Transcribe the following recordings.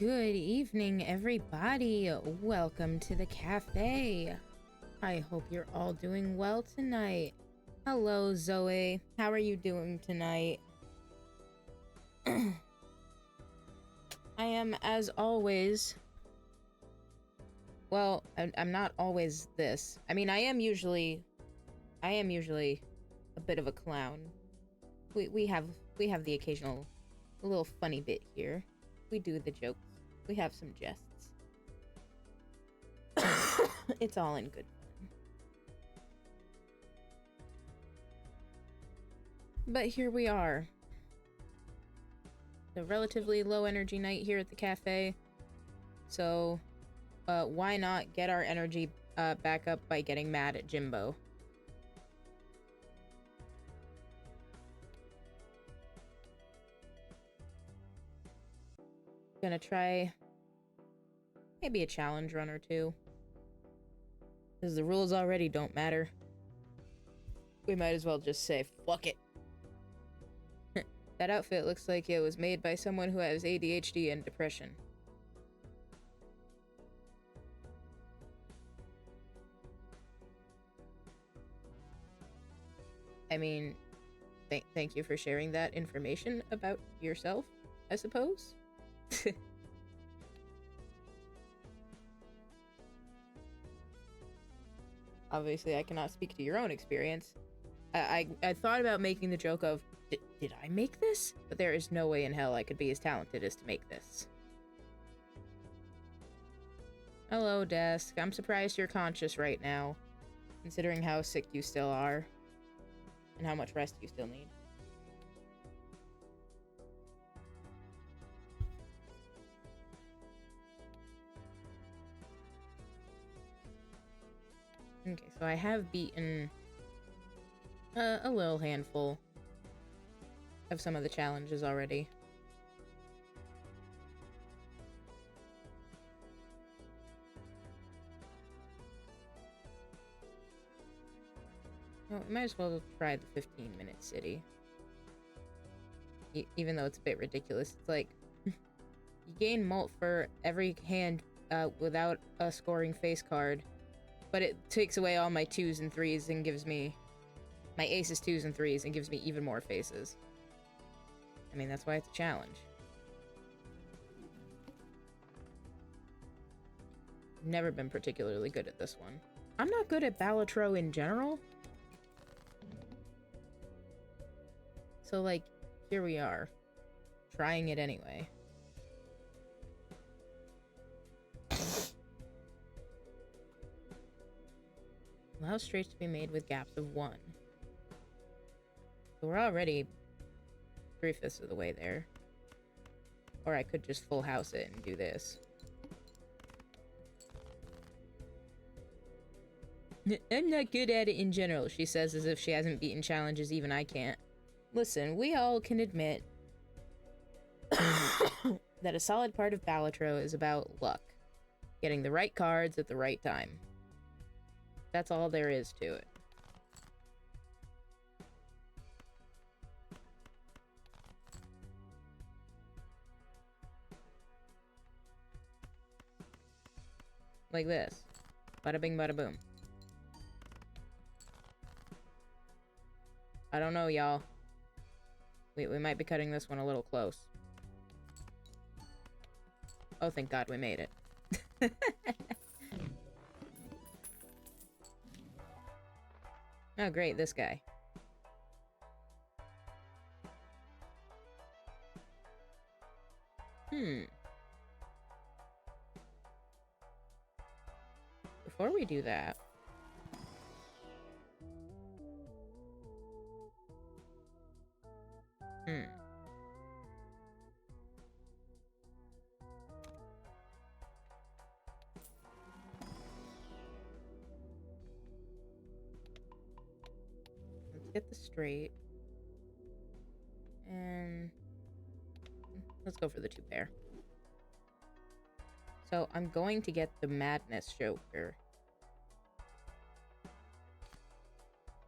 Good evening, everybody. Welcome to the cafe. I hope you're all doing well tonight. Hello, Zoe. How are you doing tonight? I am, as always... Well, I'm not always this. I mean, I am usually a bit of a clown. We have the occasional little funny bit here. We do the jokes. We have some jests. It's all in good fun. But here we are. A relatively low energy night here at the cafe. So, why not get our energy back up by getting mad at Jimbo? Gonna try maybe a challenge run or two. Because the rules already don't matter. We might as well just say, fuck it. That outfit looks like it was made by someone who has ADHD and depression. I mean, thank you for sharing that information about yourself, I suppose. Obviously, I cannot speak to your own experience. I thought about making the joke of, did I make this? But there is no way in hell I could be as talented as to make this. Hello, desk. I'm surprised you're conscious right now, considering how sick you still are, and how much rest you still need. Okay, so I have beaten a little handful of some of the challenges already. Well, we might as well try the 15-minute city. Even though it's a bit ridiculous. It's like, you gain mult for every hand without a scoring face card, but it takes away all my 2s and 3s and gives me my aces, 2s, and 3s and gives me even more faces. I mean, that's why it's a challenge. Never been particularly good at this one. I'm not good at Balatro in general. So, like, here we are. Trying it anyway. Allow straights to be made with gaps of 1. So we're already 3/5 of the way there. Or I could just full house it and do this. I'm not good at it in general, she says as if she hasn't beaten challenges even I can't. Listen, we all can admit that a solid part of Balatro is about luck. Getting the right cards at the right time. That's all there is to it. Like this. Bada bing, bada boom. I don't know, y'all. We might be cutting this one a little close. Oh, thank God we made it. Oh, great, this guy. Before we do that... Let's get the straight. And... let's go for the 2 pair. So, I'm going to get the Madness Joker.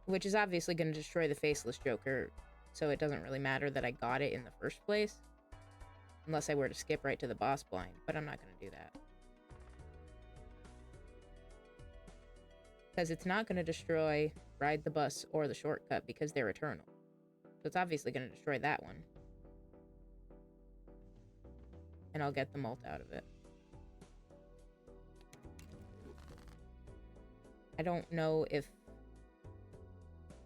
Which is obviously going to destroy the Faceless Joker, so it doesn't really matter that I got it in the first place. Unless I were to skip right to the boss blind, but I'm not going to do that. Because it's not going to destroy Ride the Bus or the shortcut because they're eternal. So it's obviously going to destroy that one. And I'll get the mult out of it. I don't know if...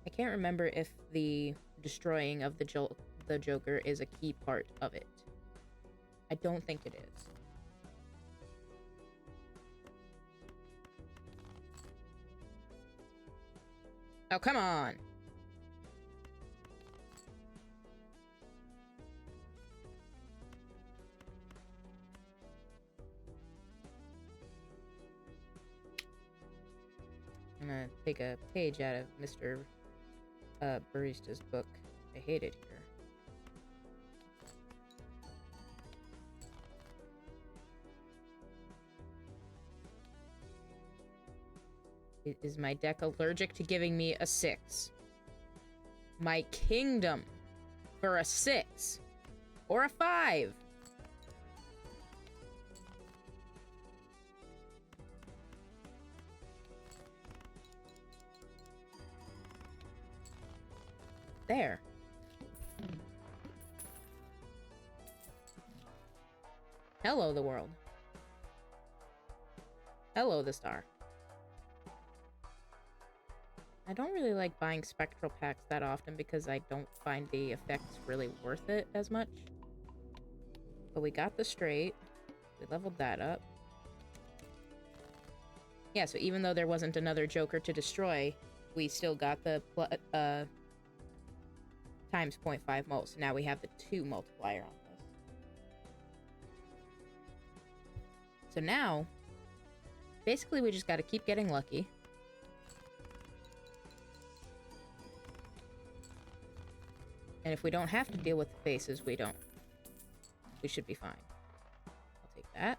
I can't remember if the destroying of the Joker is a key part of it. I don't think it is. Oh, come on! I'm gonna take a page out of Mr. Barista's book. I hate it here. Is my deck allergic to giving me a 6? My kingdom for a 6 or a 5. There. Hello, the world. Hello, the star. I don't really like buying spectral packs that often because I don't find the effects really worth it as much. But we got the straight. We leveled that up. Yeah, so even though there wasn't another Joker to destroy, we still got the times 0.5 mult. So now we have the 2 multiplier on this. So now, basically we just gotta keep getting lucky. And if we don't have to deal with the faces, we don't. We should be fine. I'll take that.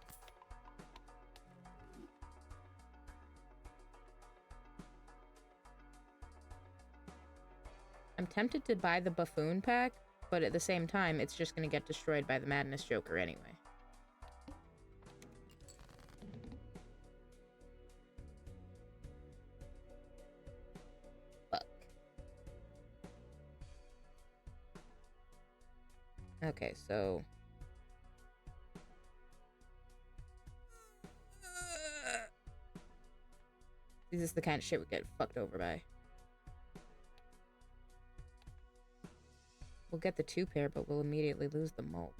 I'm tempted to buy the Buffoon pack, but at the same time, it's just going to get destroyed by the Madness Joker anyway. Fuck. Okay, so... This is the kind of shit we get fucked over by. We'll get the 2 pair, but we'll immediately lose the mult.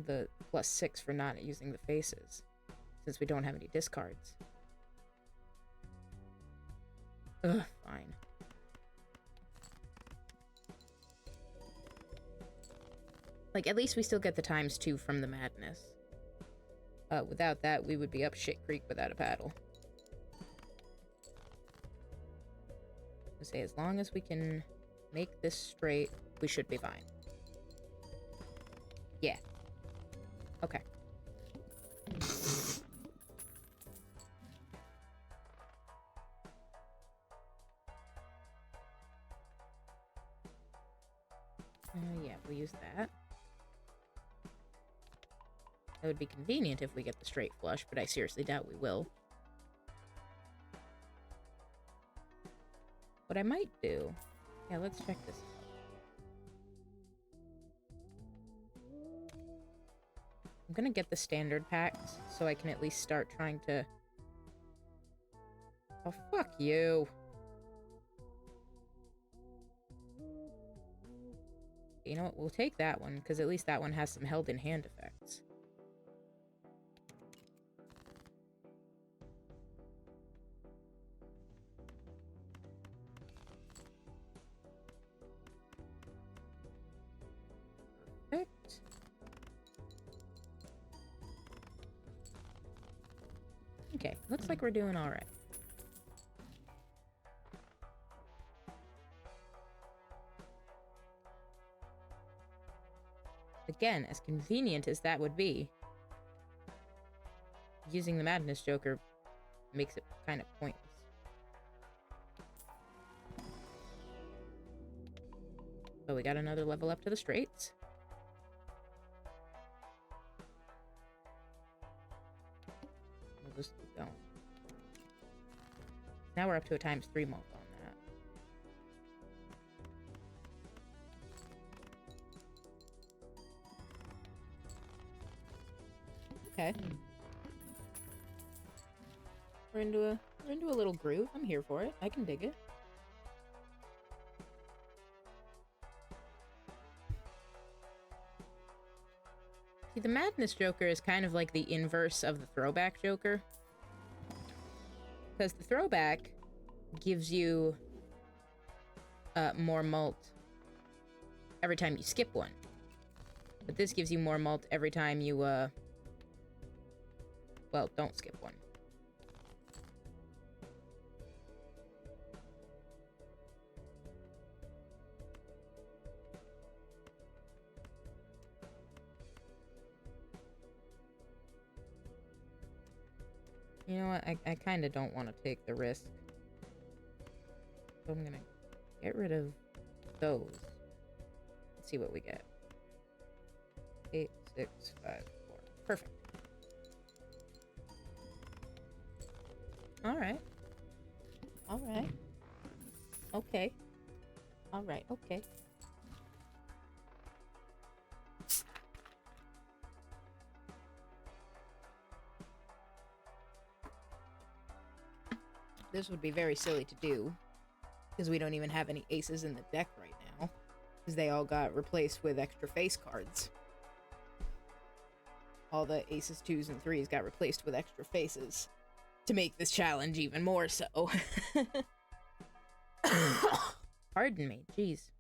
The +6 for not using the faces, since we don't have any discards. Ugh, fine. Like, at least we still get the ×2 from the madness. Without that, we would be up shit creek without a paddle. I say, as long as we can make this straight, we should be fine. Yeah. Okay. Yeah, we'll use that. That would be convenient if we get the straight flush, but I seriously doubt we will. What I might do... Yeah, let's check this out. I'm gonna get the standard packs, so I can at least start trying to... Oh, fuck you! You know what, we'll take that one, because at least that one has some held-in-hand effects. Perfect. Okay, looks like we're doing alright. Again, as convenient as that would be, using the Madness Joker makes it kind of pointless. But we got another level up to the straights. We'll just keep going. Now we're up to a ×3 mult on that. Okay. We're into a little groove. I'm here for it. I can dig it. See, the Madness Joker is kind of like the inverse of the Throwback Joker. Because the Throwback gives you more mult every time you skip one. But this gives you more mult every time you, well, don't skip one. You know what? I kind of don't want to take the risk. So I'm gonna get rid of those. Let's see what we get. 8, 6, 5, 4. Perfect. Alright. Alright. Okay. Alright, okay. This would be very silly to do, because we don't even have any aces in the deck right now, because they all got replaced with extra face cards. All the aces, 2s, and 3s got replaced with extra faces, to make this challenge even more so. Pardon me, jeez.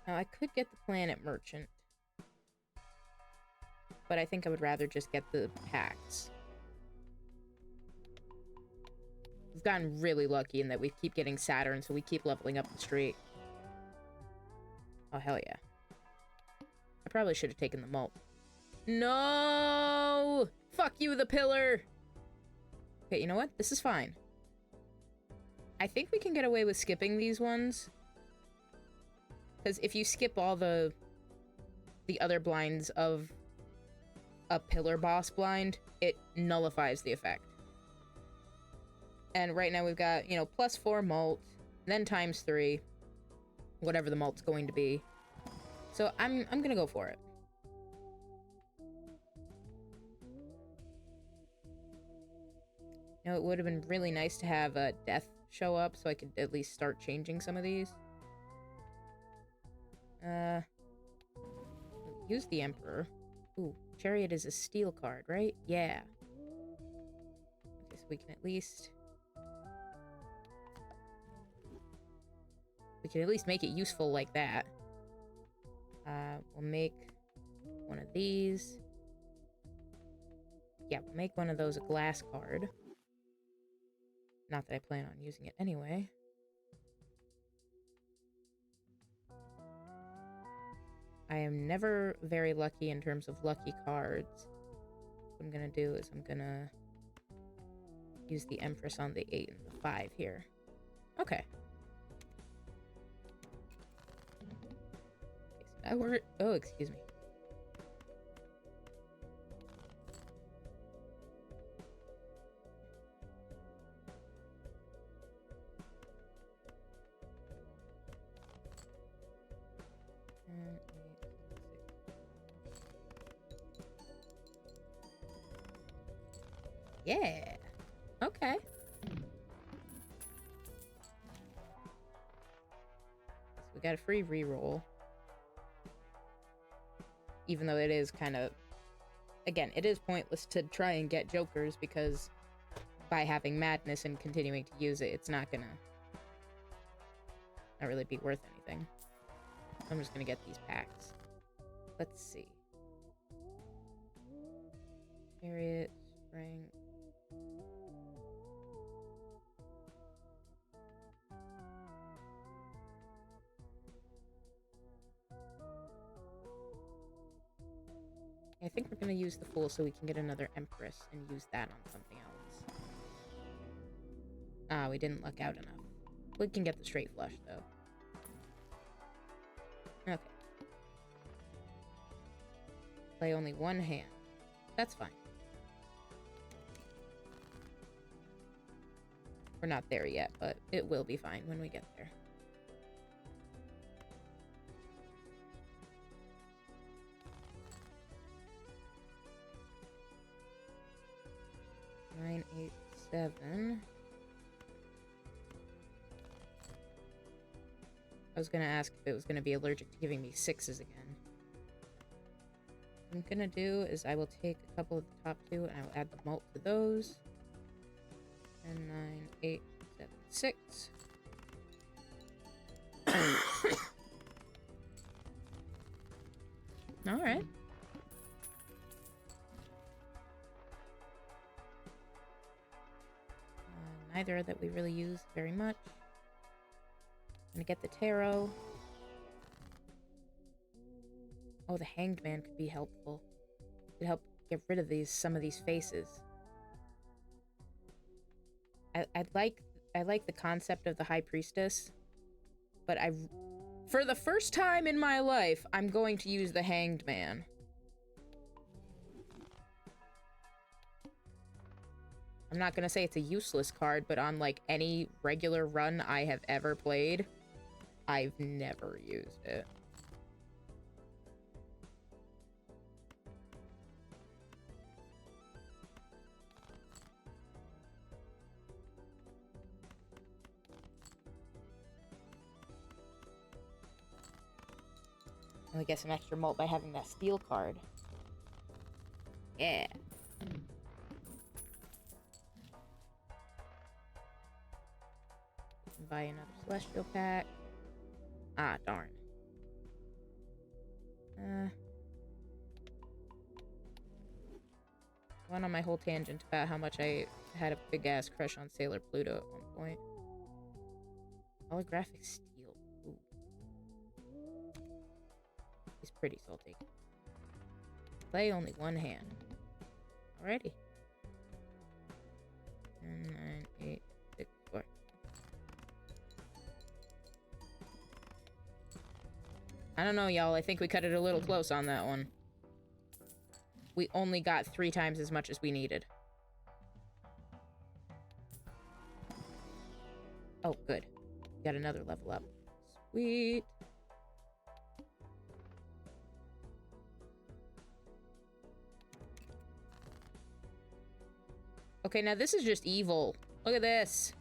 Now, I could get the Planet Merchant, but I think I would rather just get the packs. We've gotten really lucky in that we keep getting Saturn, so we keep leveling up the street. Oh, hell yeah. I probably should have taken the mult. No! Fuck you, the pillar! Okay, you know what? This is fine. I think we can get away with skipping these ones. Because if you skip all the other blinds of a pillar boss blind, it nullifies the effect. And right now we've got, you know, +4 mult, then ×3, whatever the mult's going to be. So I'm gonna go for it. You know, it would have been really nice to have a death show up so I could at least start changing some of these. Use the Emperor. Ooh, Chariot is a steel card, right? Yeah. Okay, so we can at least... we can at least make it useful like that. We'll make one of these. Yeah, we'll make one of those a glass card. Not that I plan on using it anyway. I am never very lucky in terms of lucky cards. What I'm gonna do is I'm gonna use the Empress on the 8 and the 5 here. Okay. That worked. Oh, excuse me. Yeah. Okay. So we got a free reroll. Even though it is kind of... again, it is pointless to try and get jokers because by having madness and continuing to use it, it's not gonna... not really be worth anything. I'm just gonna get these packs. Let's see. Chariot, Spring... I think we're gonna use the Fool so we can get another Empress and use that on something else. Ah, we didn't luck out enough. We can get the straight flush, though. Okay. Play only one hand. That's fine. We're not there yet, but it will be fine when we get there. Nine, 8, 7. I was gonna ask if it was gonna be allergic to giving me 6s again. What I'm gonna do is I will take a couple of the top 2 and I will add the malt to those. 10, 9, 8, 7, 6. Alright. Neither that we really use very much. I'm gonna get the tarot. Oh, the Hanged Man could be helpful. Could help get rid of some of these faces. I like the concept of the High Priestess, but for the first time in my life, I'm going to use the Hanged Man. I'm not gonna say it's a useless card, but on, like, any regular run I have ever played, I've never used it. And we get some extra malt by having that steel card. Yeah. Buy another celestial pack. Ah, darn. Went on my whole tangent about how much I had a big-ass crush on Sailor Pluto at one point. Holographic steel. Ooh. He's pretty salty. Play only one hand. Alrighty. 10, 9, 8, 6, 4. I don't know, y'all. I think we cut it a little close on that one. We only got 3 times as much as we needed. Oh, good. Got another level up. Sweet. Okay, now this is just evil. Look at this.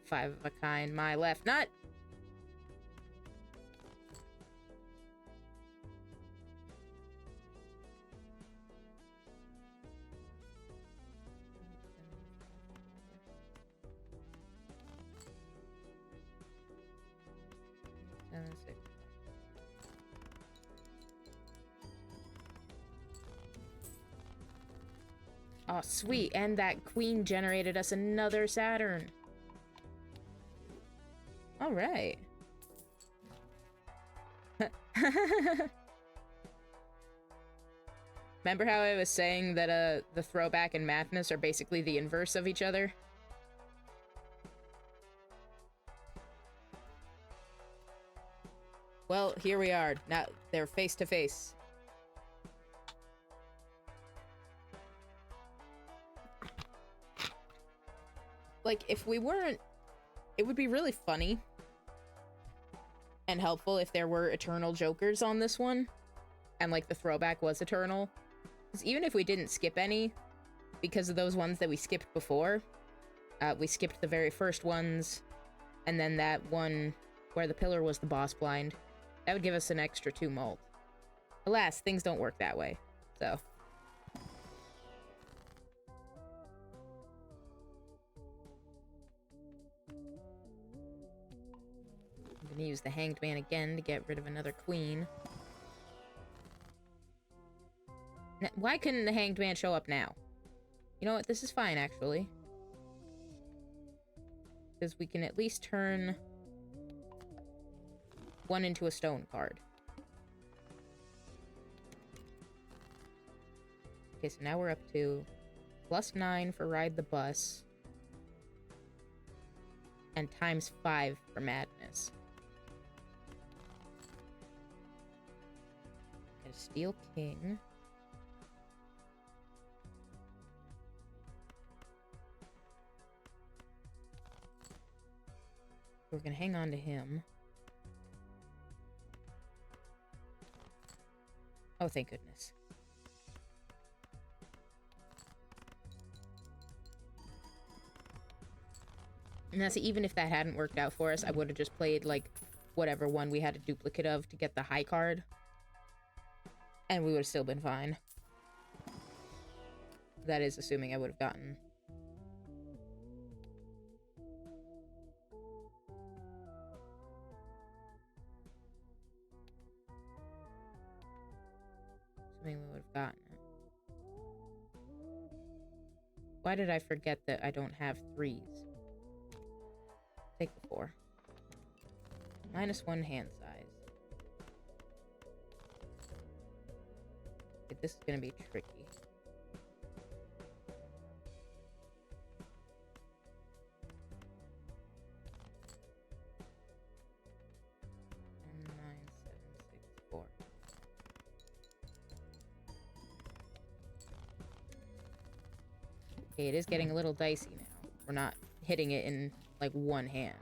5 of a kind. My left nut. Oh, sweet. And that queen generated us another Saturn. All right. Remember how I was saying that the throwback and madness are basically the inverse of each other? Well, here we are. Now they're face to face. Like, if we weren't... It would be really funny and helpful if there were eternal jokers on this one. And, like, the throwback was eternal. Because even if we didn't skip any, because of those ones that we skipped before, we skipped the very first ones, and then that one where the pillar was the boss blind, that would give us an extra 2 malt. Alas, things don't work that way, so... I'm gonna use the Hanged Man again to get rid of another queen. Why couldn't the Hanged Man show up now? You know what? This is fine, actually. Because we can at least turn one into a stone card. Okay, so now we're up to +9 for Ride the Bus. And ×5 for Madness. Got a Steel King. We're gonna hang on to him. Oh, thank goodness. And that's even if that hadn't worked out for us, I would have just played, like, whatever one we had a duplicate of to get the high card. And we would have still been fine. That is assuming I would have gotten... Assuming we would have gotten it. Why did I forget that I don't have 3s? Take the 4. -1 hand size. Okay, this is gonna be tricky. And 9, 7, 6, 4. Okay, it is getting a little dicey now. We're not hitting it in, like, one hand.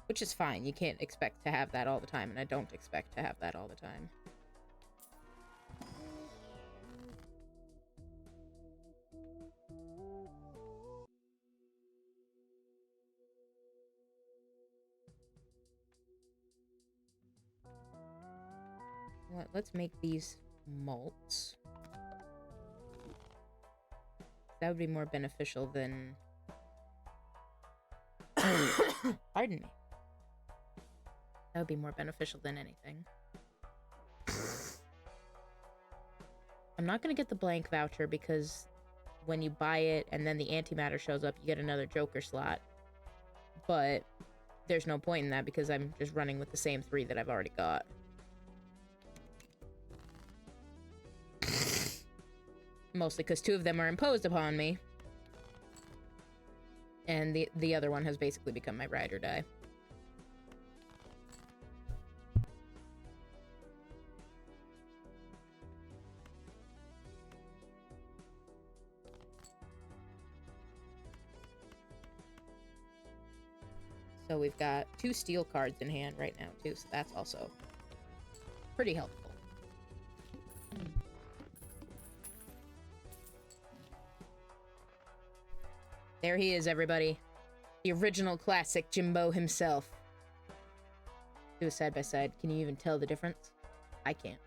Which is fine. You can't expect to have that all the time, and I don't expect to have that all the time. Let's make these malts. That would be more beneficial than... Pardon me. That would be more beneficial than anything. I'm not going to get the blank voucher because when you buy it and then the antimatter shows up, you get another Joker slot. But there's no point in that because I'm just running with the same 3 that I've already got. Mostly because 2 of them are imposed upon me. And the other one has basically become my ride or die. So we've got 2 steel cards in hand right now, too, so that's also pretty helpful. There he is, everybody. The original classic Jimbo himself. Do a side by side. Can you even tell the difference? I can't.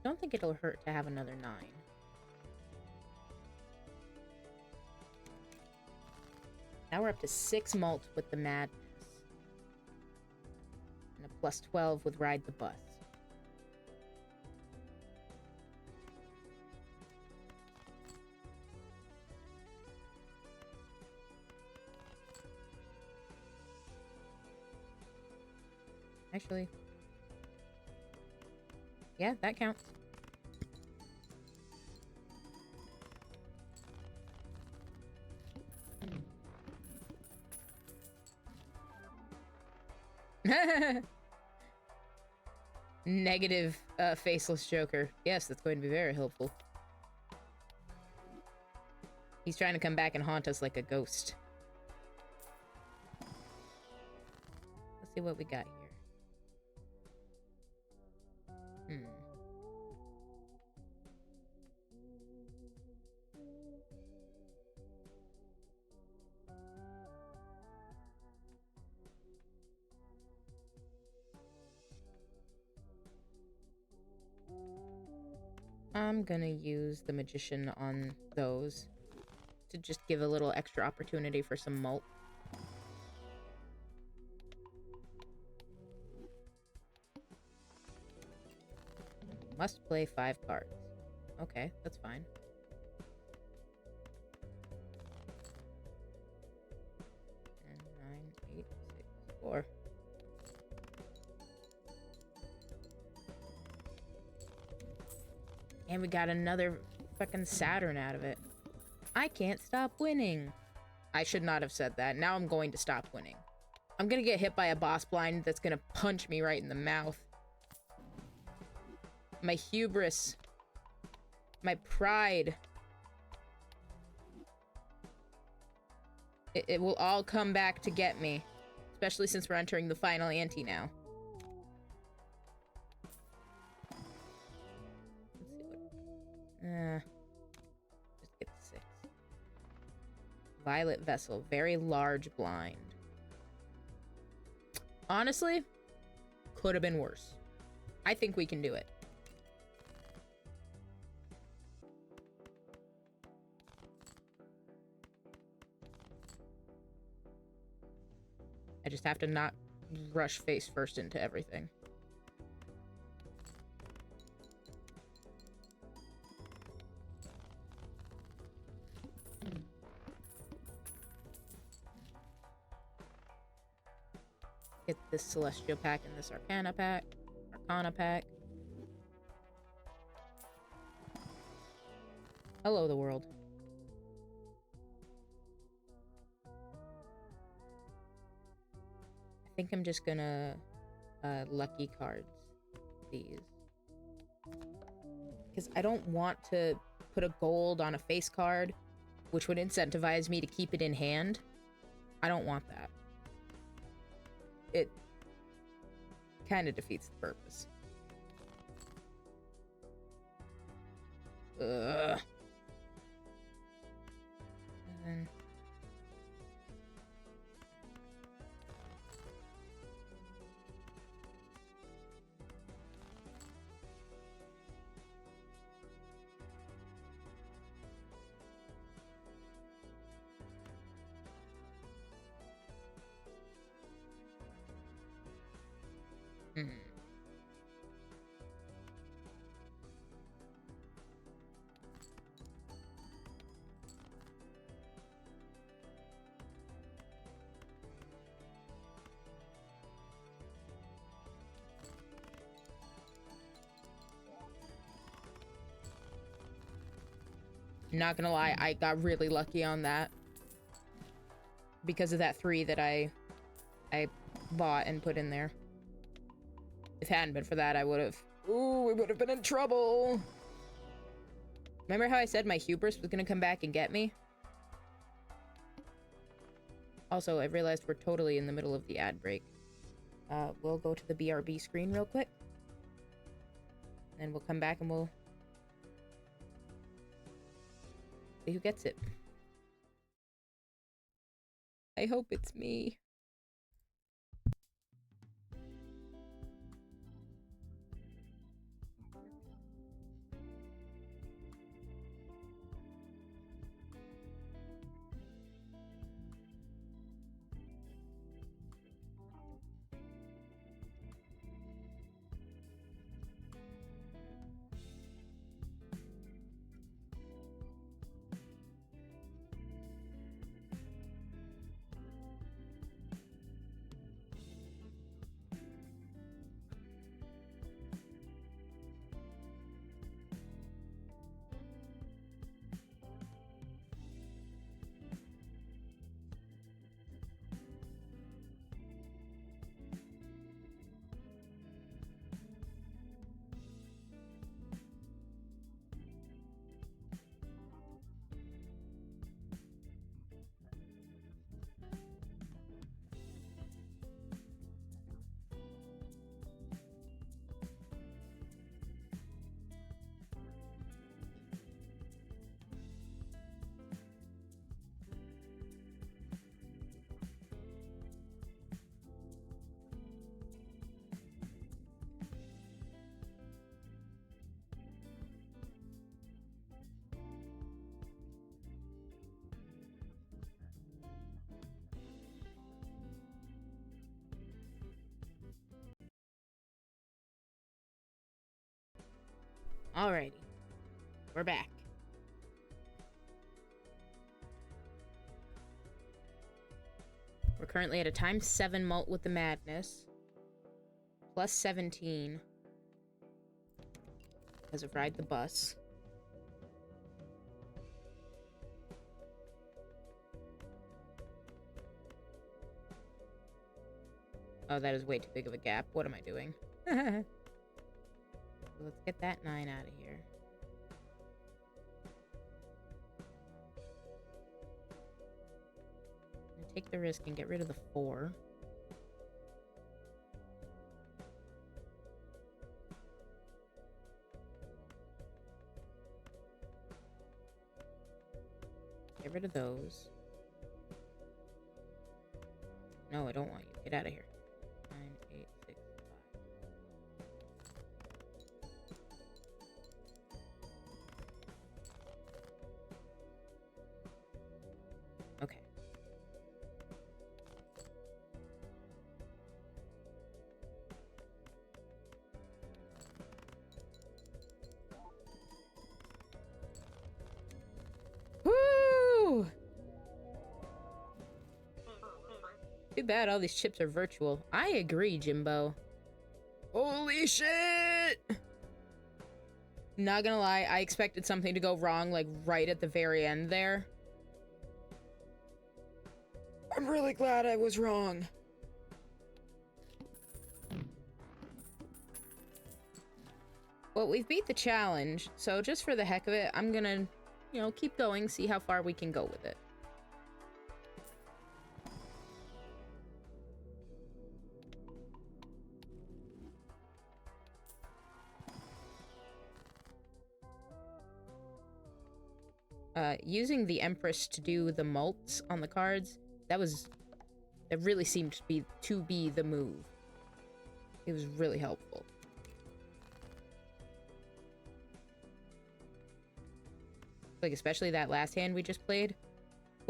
Don't think it'll hurt to have another 9. Now we're up to 6 malt with the madness. And a +12 with ride the bus. Actually, yeah, that counts. Negative faceless Joker. Yes, that's going to be very helpful. He's trying to come back and haunt us like a ghost. Let's see what we got here. I'm gonna use the Magician on those to just give a little extra opportunity for some malt. Must play 5 cards. Okay, that's fine. And 9, 8, 6, 4. And we got another fucking Saturn out of it. I can't stop winning. I should not have said that. Now I'm going to stop winning. I'm gonna get hit by a boss blind that's gonna punch me right in the mouth. My hubris. My pride. It will all come back to get me. Especially since we're entering the final ante now. Let's see what... just get 6. Violet Vessel. Very large blind. Honestly, could have been worse. I think we can do it. I just have to not rush face first into everything. Get this Celestial pack and this Arcana pack. Hello, the world. I think I'm just gonna lucky cards these. Because I don't want to put a gold on a face card, which would incentivize me to keep it in hand. I don't want that. It kind of defeats the purpose. Ugh. And then... Not gonna lie, I got really lucky on that. Because of that 3 that I bought and put in there. If it hadn't been for that, I would have... Ooh, we would have been in trouble! Remember how I said my hubris was gonna come back and get me? Also, I realized we're totally in the middle of the ad break. We'll go to the BRB screen real quick. And we'll come back and we'll... see who gets it. I hope it's me. Alrighty. We're back. We're currently at a times 7 mult with the madness. Plus 17. Because of Ride the Bus. Oh, that is way too big of a gap. What am I doing? Let's get that 9 out of here. And take the risk and get rid of the 4. Get rid of those. No, I don't want you. Get out of here. 9, 8, 6, 5. Okay. Woo! Too bad all these chips are virtual. I agree, Jimbo. Holy shit! Not gonna lie, I expected something to go wrong, like, right at the very end there. I'm really glad I was wrong. Well, we've beat the challenge, so just for the heck of it, I'm gonna, you know, keep going, see how far we can go with it. Using the Empress to do the mults on the cards, that really seemed to be the move. It was really helpful. Like, especially that last hand we just played.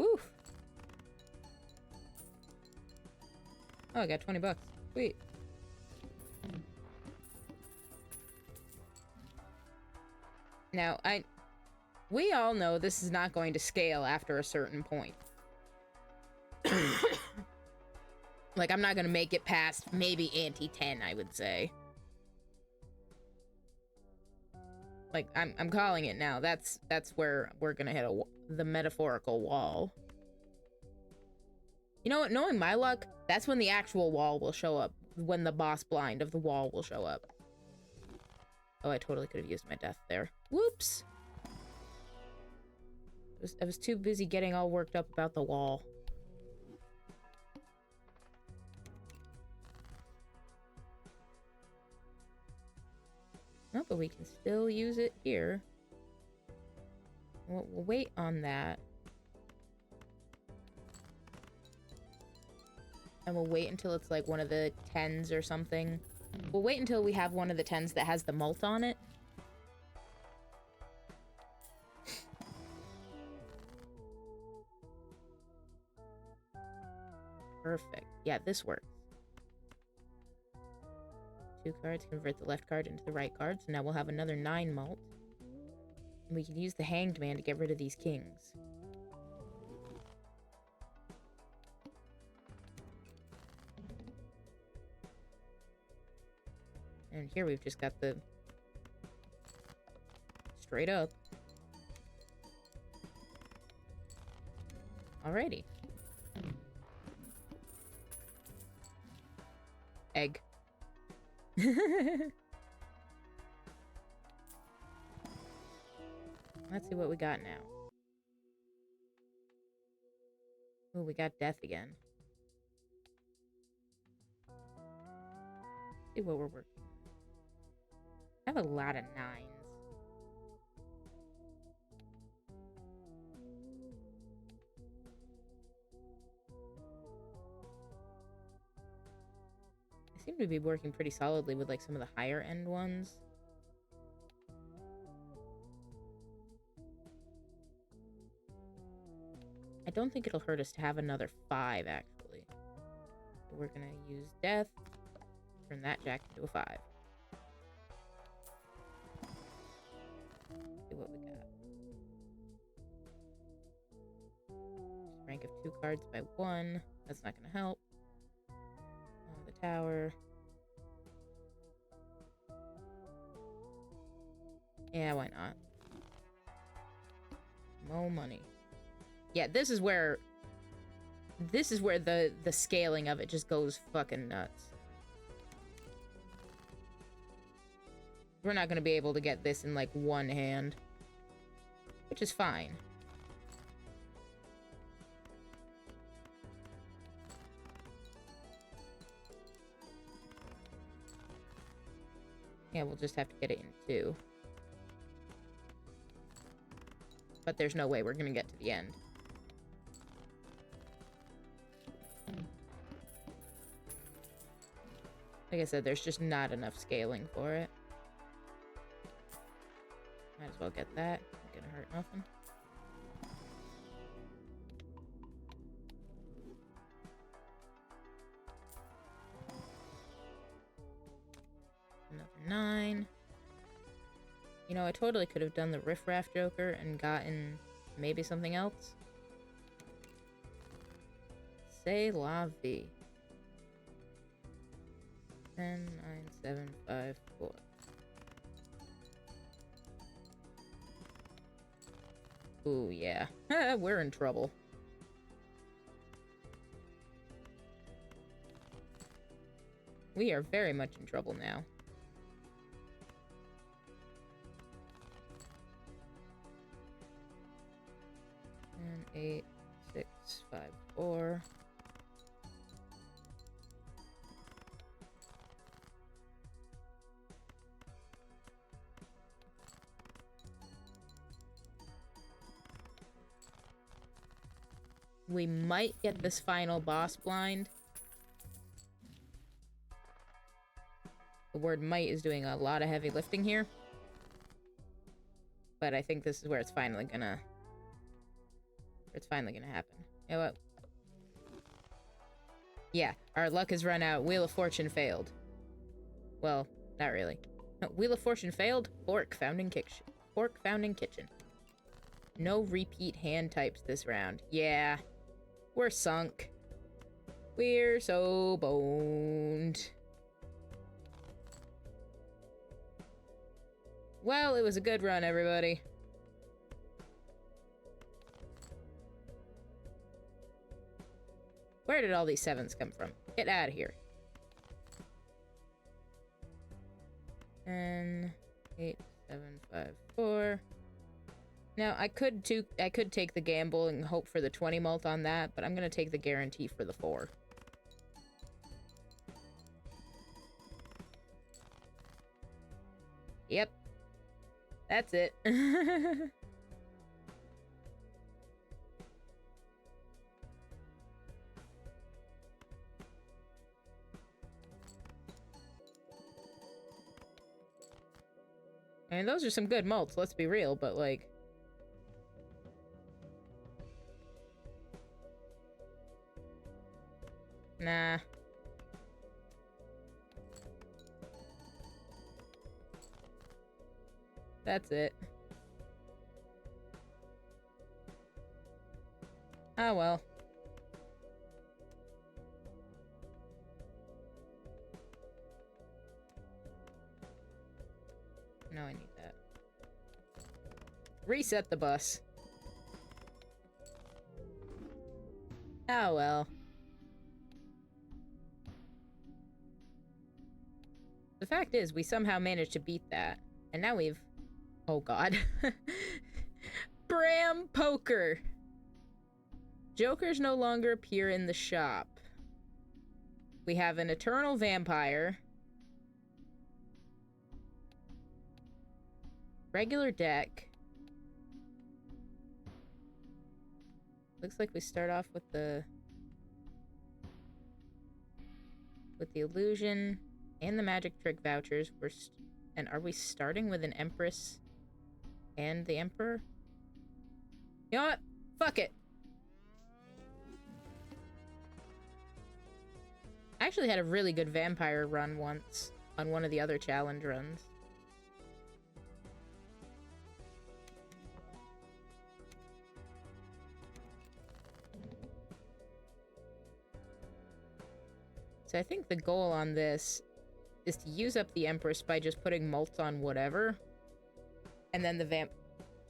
Oof. Oh, I got 20 bucks. Sweet. Now, we all know this is not going to scale after a certain point. Like, I'm not gonna make it past maybe ante 10, I would say. Like, I'm calling it now. That's where we're gonna hit the metaphorical wall. You know what? Knowing my luck, that's when the actual wall will show up. When the boss blind of the wall will show up. Oh, I totally could have used my death there. Whoops! I was too busy getting all worked up about the wall. No, but we can still use it here. We'll wait on that. And we'll wait until it's like one of the 10s or something. We'll wait until we have one of the 10s that has the mult on it. Perfect. Yeah, this works. 2 cards, convert the left card into the right card, so now we'll have another 9 mult. And we can use the Hanged Man to get rid of these kings. And here we've just got the straight up. Alrighty. Egg. Let's see what we got now. Oh, we got death again. Let's see what we're working on. I have a lot of 9s. I seem to be working pretty solidly with like some of the higher end ones. I don't think it'll hurt us to have another 5, actually. We're gonna use death. Turn that jack into a 5. See what we got. Rank of 2 cards by 1. That's not gonna help. The tower. Yeah, why not? More money. Yeah, this is where this is where the scaling of it just goes fucking nuts. We're not gonna be able to get this in, like, one hand. Which is fine. Yeah, we'll just have to get it in two. But there's no way we're gonna get to the end. Like I said, there's just not enough scaling for it. Might as well get that. Not gonna hurt nothing. Another 9. You know, I totally could have done the riffraff joker and gotten maybe something else. C'est la vie. 10, 9, 7, 5, 4. Ooh, yeah. We're in trouble. We are very much in trouble now. And 8, 6, 5, 4. We might get this final boss blind. The word might is doing a lot of heavy lifting here. But I think this is where it's finally gonna... happen. You know what? Yeah, our luck has run out. Wheel of Fortune failed. Well, not really. No, Wheel of Fortune failed. Fork found in kitchen. Fork found in kitchen. No repeat hand types this round. Yeah. We're sunk. We're so boned. Well, it was a good run, everybody. Where did all these 7s come from? Get out of here. 10, 8, 7, 5, 4. Now, I could take the gamble and hope for the 20 mult on that, but I'm gonna take the guarantee for the 4. Yep. That's it. I mean, those are some good mults, let's be real, but, like... Nah. That's it. Oh well. No, I need that. Reset the bus. Oh well. The fact is, we somehow managed to beat that. And now we've... Oh god. Bram Poker! Jokers no longer appear in the shop. We have an Eternal Vampire. Regular deck. Looks like we start off with the illusion and the magic trick vouchers. And are we starting with an Empress and the Emperor? You know what? Fuck it. I actually had a really good vampire run once on one of the other challenge runs. So I think the goal on this is to use up the Empress by just putting mults on whatever. And then the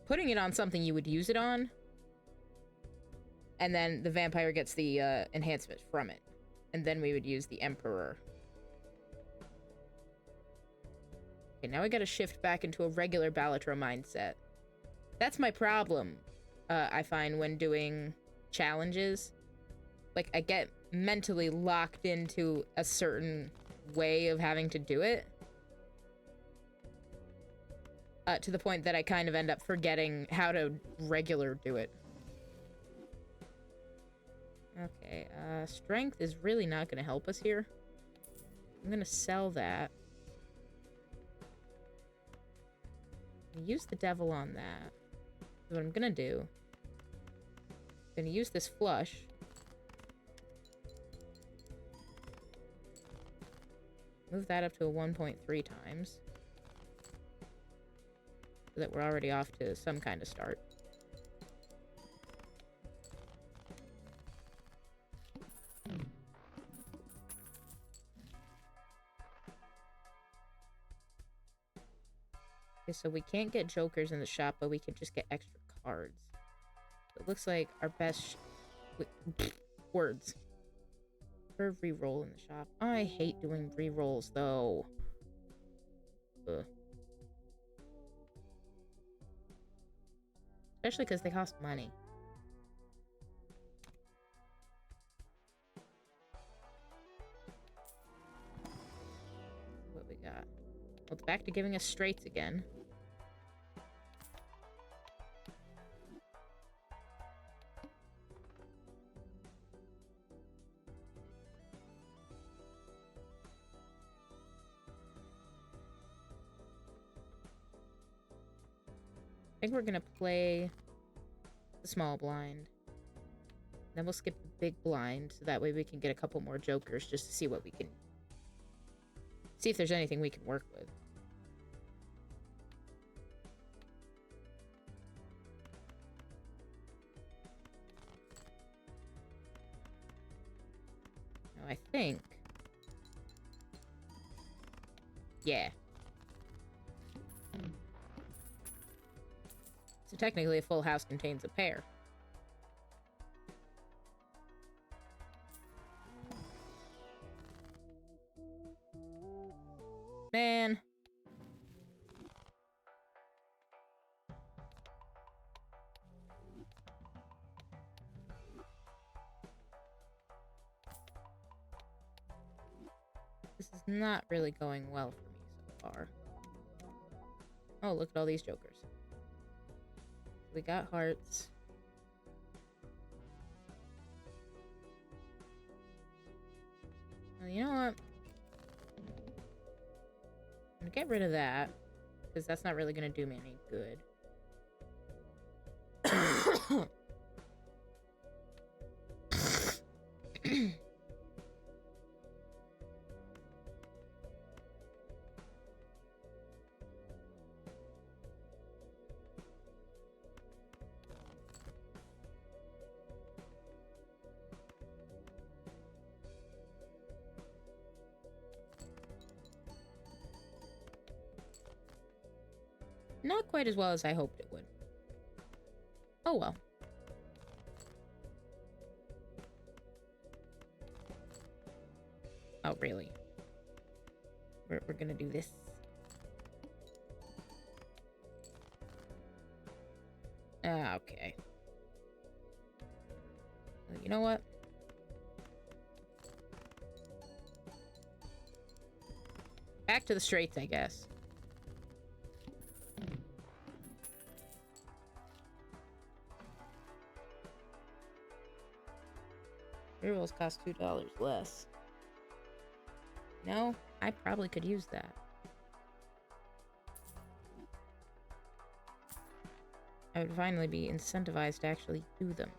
putting it on something you would use it on. And then the vampire gets the enhancement from it. And then we would use the Emperor. Okay, now I gotta shift back into a regular Balatro mindset. That's my problem, I find, when doing challenges. Like, I get mentally locked into a certain way of having to do it. To the point that I kind of end up forgetting how to regular do it. Okay, strength is really not gonna help us here. I'm gonna sell that. Use the devil on that. What I'm gonna do, I'm gonna use this flush. Move that up to a 1.3 times. So that we're already off to some kind of start. Okay, so we can't get jokers in the shop, but we can just get extra cards. So it looks like our best words. For reroll in the shop. I hate doing rerolls though. Ugh. Especially because they cost money. What we got? Well, it's back to giving us straights again. I think we're gonna play the small blind. Then we'll skip the big blind, so that way we can get a couple more jokers just to see what we can... See if there's anything we can work with. Now I think... Yeah. So technically a full house contains a pair. Man. This is not really going well for me so far. Oh, look at all these jokers. We got hearts. Well, you know what? I'm gonna get rid of that, because that's not really gonna do me any good. Not quite as well as I hoped it would. Oh well. Oh, really? We're gonna do this. Ah, okay. Well, you know what? Back to the straights, I guess. Rerolls cost $2 less. No, I probably could use that. I would finally be incentivized to actually do them.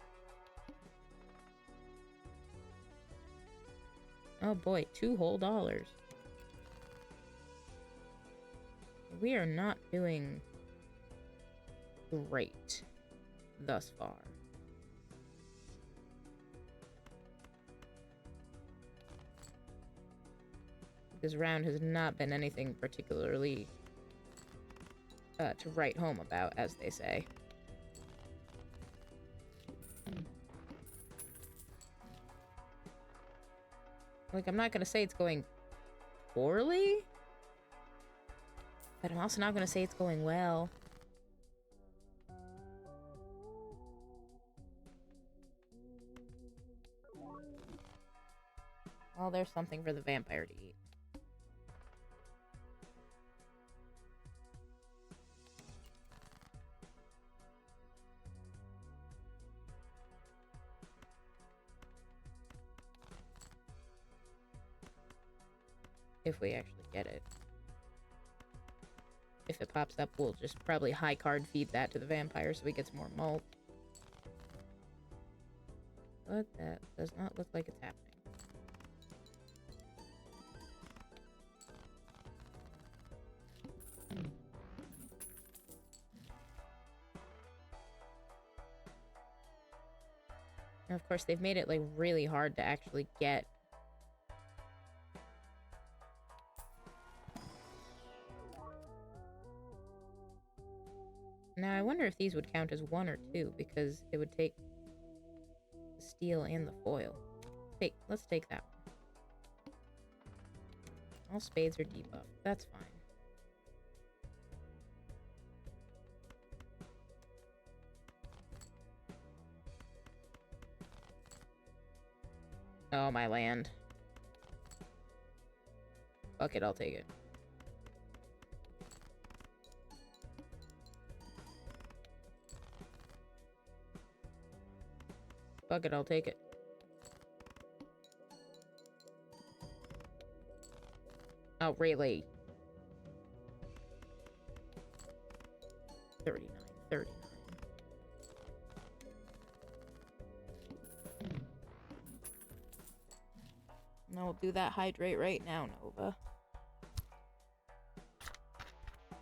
Oh boy, $2 whole. We are not doing great thus far. This round has not been anything particularly to write home about, as they say. Like, I'm not gonna say it's going poorly, but I'm also not gonna say it's going well. Well, there's something for the vampire to eat. If we actually get it. If it pops up, we'll just probably high card feed that to the vampire so he gets more malt. But that does not look like it's happening. And of course, they've made it, like, really hard to actually get. Now, I wonder if these would count as 1 or 2, because it would take the steel and the foil. Let's take that one. All spades are debuffed. That's fine. Oh, my land. Fuck it, I'll take it. Fuck it, I'll take it. Oh, really? 39, 39. No, we'll do that hydrate right now, Nova.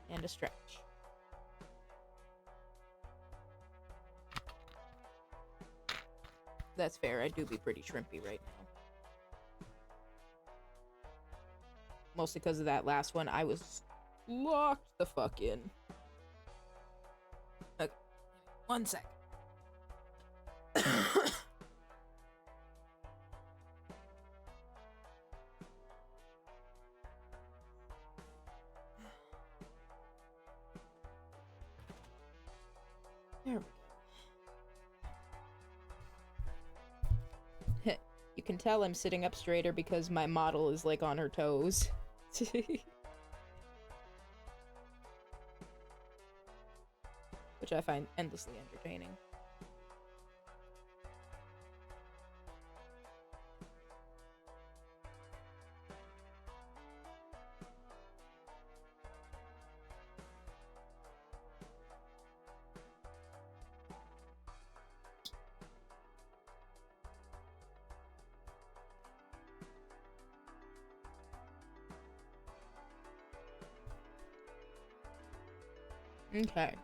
And a stretch. That's fair, I do be pretty shrimpy right now. Mostly because of that last one, I was locked the fuck in. Okay, 1 sec. There we go. You can tell I'm sitting up straighter because my model is, like, on her toes. Which I find endlessly entertaining. Okay.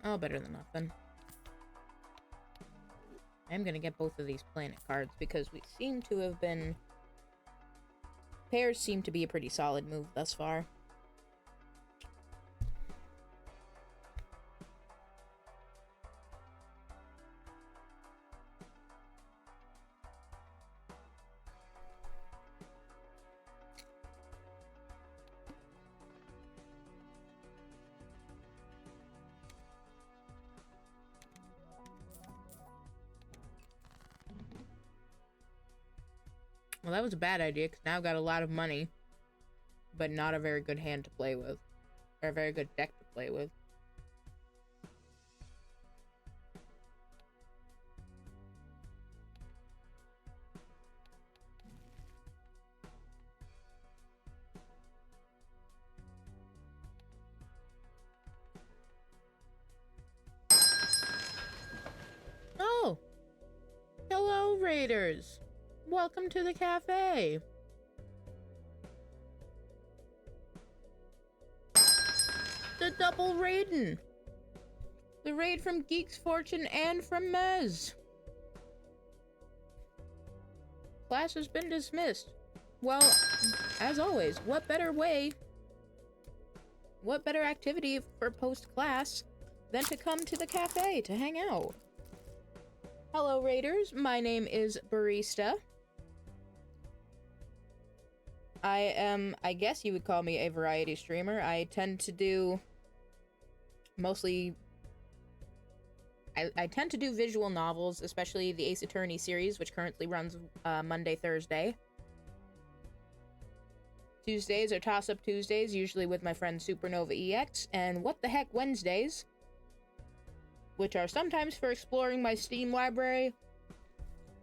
Oh, better than nothing. I'm gonna get both of these planet cards because we seem to have been... Pairs seem to be a pretty solid move thus far. Well, that was a bad idea, because now I've got a lot of money, but not a very good hand to play with. Or a very good deck to play with. Oh! Hello, Raiders! Welcome to the cafe! The double raiding! The raid from Geek's Fortune and from Mez. Class has been dismissed. Well, as always, what better activity for post-class than to come to the cafe to hang out? Hello, Raiders. My name is Barista. I guess you would call me a variety streamer. I tend to do mostly... I tend to do visual novels, especially the Ace Attorney series, which currently runs Monday, Thursday. Tuesdays are Toss-Up Tuesdays, usually with my friend Supernova EX, and What the Heck Wednesdays, which are sometimes for exploring my Steam library,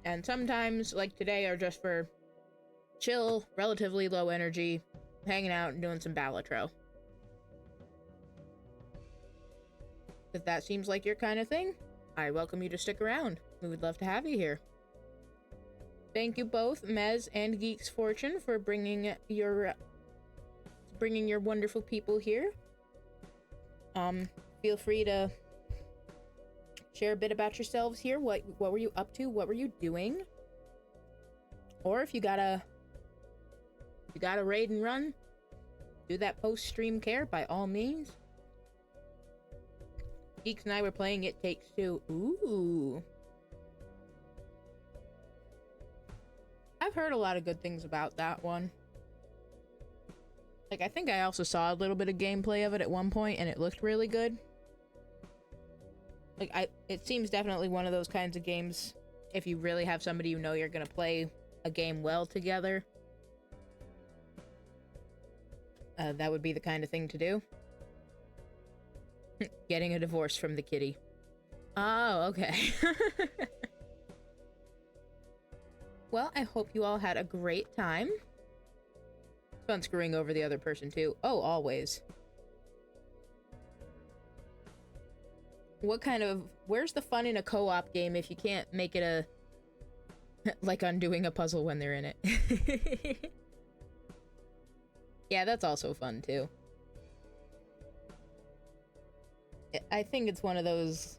and sometimes, like today, are just for chill, relatively low energy, hanging out and doing some Balatro. If that seems like your kind of thing, I welcome you to stick around. We would love to have you here. Thank you both, Mez and Geek's Fortune, for bringing your wonderful people here. Feel free to share a bit about yourselves here. What were you up to? What were you doing? Or if you gotta raid and run, do that post-stream care by all means. Geeks and I were playing It Takes Two. Ooh. I've heard a lot of good things about that one. Like, I think I also saw a little bit of gameplay of it at one point, and it looked really good. Like, it seems definitely one of those kinds of games, if you really have somebody you know you're gonna play a game well together, that would be the kind of thing to do. Getting a divorce from the kitty. Oh, okay. Well, I hope you all had a great time. It's fun screwing over the other person, too. Oh, always. Where's the fun in a co-op game if you can't make it like undoing a puzzle when they're in it? Yeah, that's also fun, too. I think it's one of those...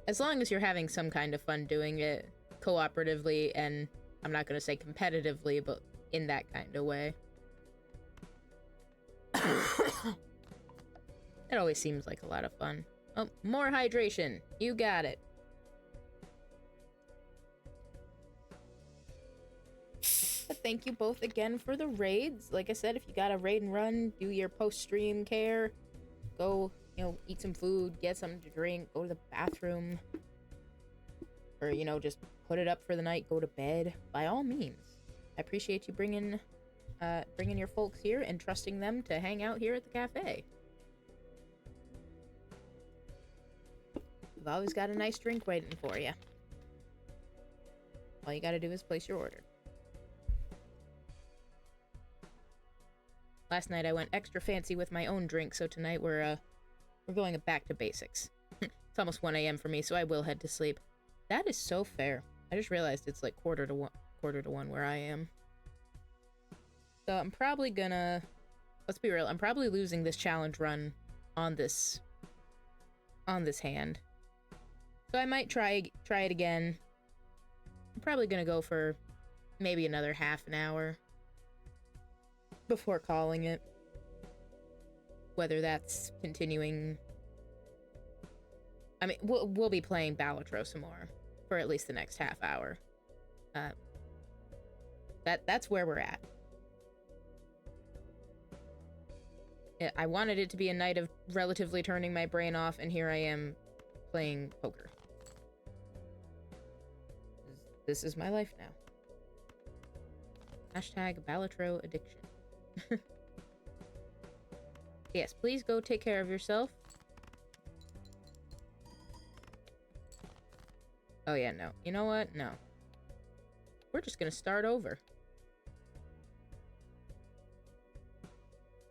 As long as you're having some kind of fun doing it cooperatively, and I'm not gonna say competitively, but in that kind of way. It always seems like a lot of fun. Oh, more hydration. You got it. But thank you both again for the raids. Like I said, if you got a raid and run, do your post-stream care. Go, eat some food, get something to drink, go to the bathroom. Or, just put it up for the night, go to bed. By all means. I appreciate you bringing your folks here and trusting them to hang out here at the cafe. We've always got a nice drink waiting for you. All you gotta do is place your order. Last night I went extra fancy with my own drink, so tonight we're going back to basics. It's almost 1 a.m. for me, so I will head to sleep. That is so fair. I just realized it's like quarter to one where I am. So I'm probably gonna... Let's be real, I'm probably losing this challenge run on this hand. So I might try it again. I'm probably gonna go for maybe another half an hour before calling it. Whether that's continuing... I mean, we'll be playing Balatro some more for at least the next half hour. That's where we're at. Yeah, I wanted it to be a night of relatively turning my brain off, and here I am playing poker. This is my life now. Hashtag Balatro addiction. Yes, please go take care of yourself. Oh yeah, no. You know what? No. We're just gonna start over.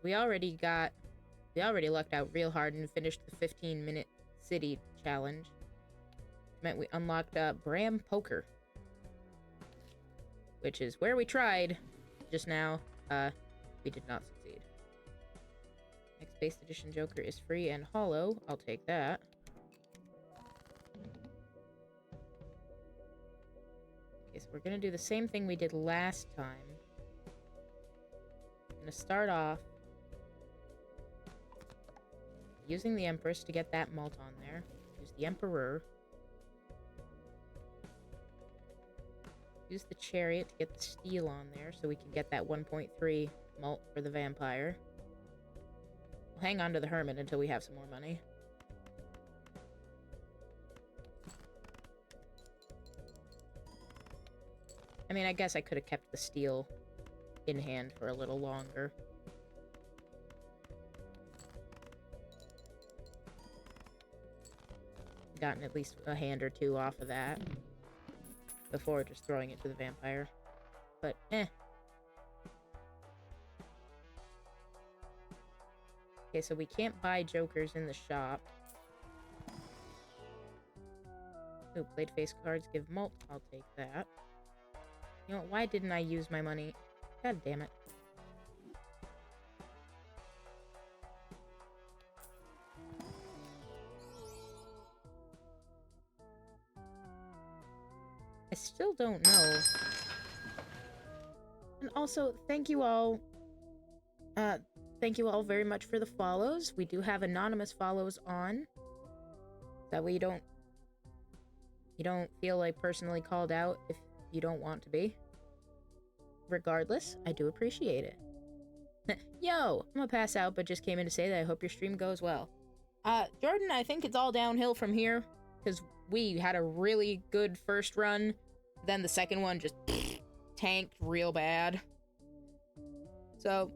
We already lucked out real hard and finished the 15-minute city challenge. It meant we unlocked Bram Poker. Which is where we tried just now. We did not succeed. Next base edition Joker is free and hollow. I'll take that. Okay, so we're gonna do the same thing we did last time. I'm gonna start off using the Empress to get that malt on there. Use the Emperor. Use the Chariot to get the steel on there so we can get that 1.3 malt for the vampire. We'll hang on to the Hermit until we have some more money. I mean, I guess I could have kept the steel in hand for a little longer. Gotten at least a hand or two off of that before just throwing it to the vampire. But, eh. Okay, so we can't buy jokers in the shop. Ooh, played face cards give malt. I'll take that. You know what? Why didn't I use my money? God damn it. I still don't know. And also, thank you all. Thank you all very much for the follows. We do have anonymous follows on. That way you don't feel like personally called out if you don't want to be. Regardless, I do appreciate it. Yo, I'm gonna pass out, but just came in to say that I hope your stream goes well. Jordan, I think it's all downhill from here, because we had a really good first run, then the second one just tanked real bad. So,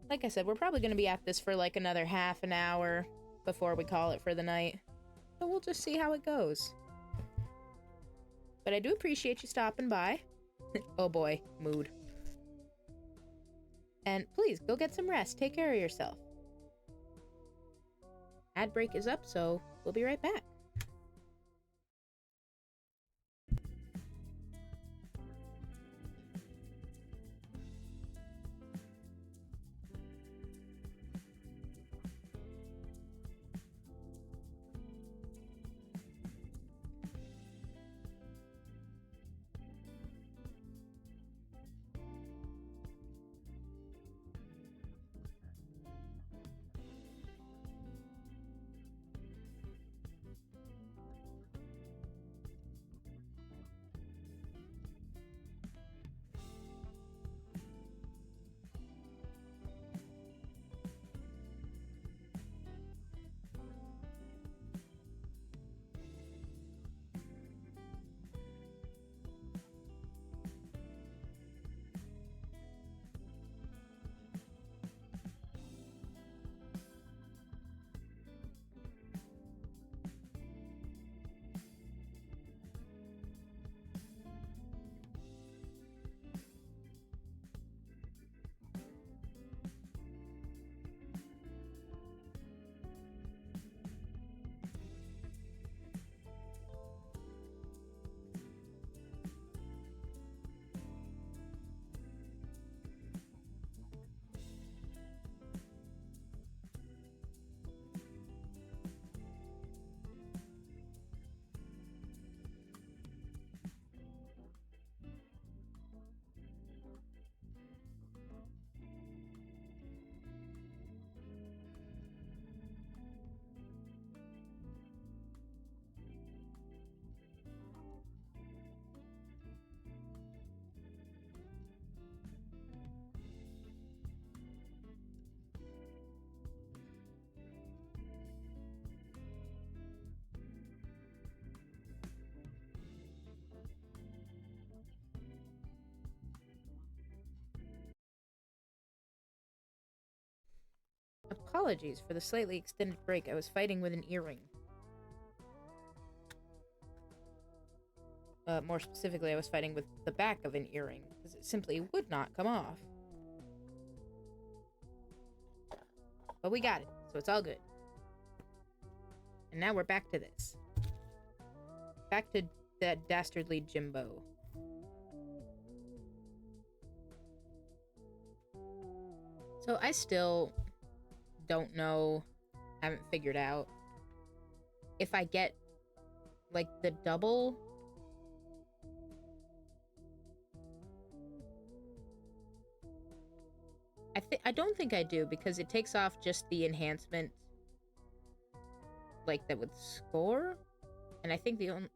like I said, we're probably gonna be at this for like another half an hour before we call it for the night. So we'll just see how it goes. But I do appreciate you stopping by. Oh boy, mood. And please, go get some rest. Take care of yourself. Ad break is up, so we'll be right back. Apologies for the slightly extended break. I was fighting with an earring. More specifically, I was fighting with the back of an earring, because it simply would not come off. But we got it, so it's all good. And now we're back to this. Back to that dastardly Jimbo. So I still don't know, haven't figured out if I get like the double I don't think I do, because it takes off just the enhancement, like, that would score. And I think the only...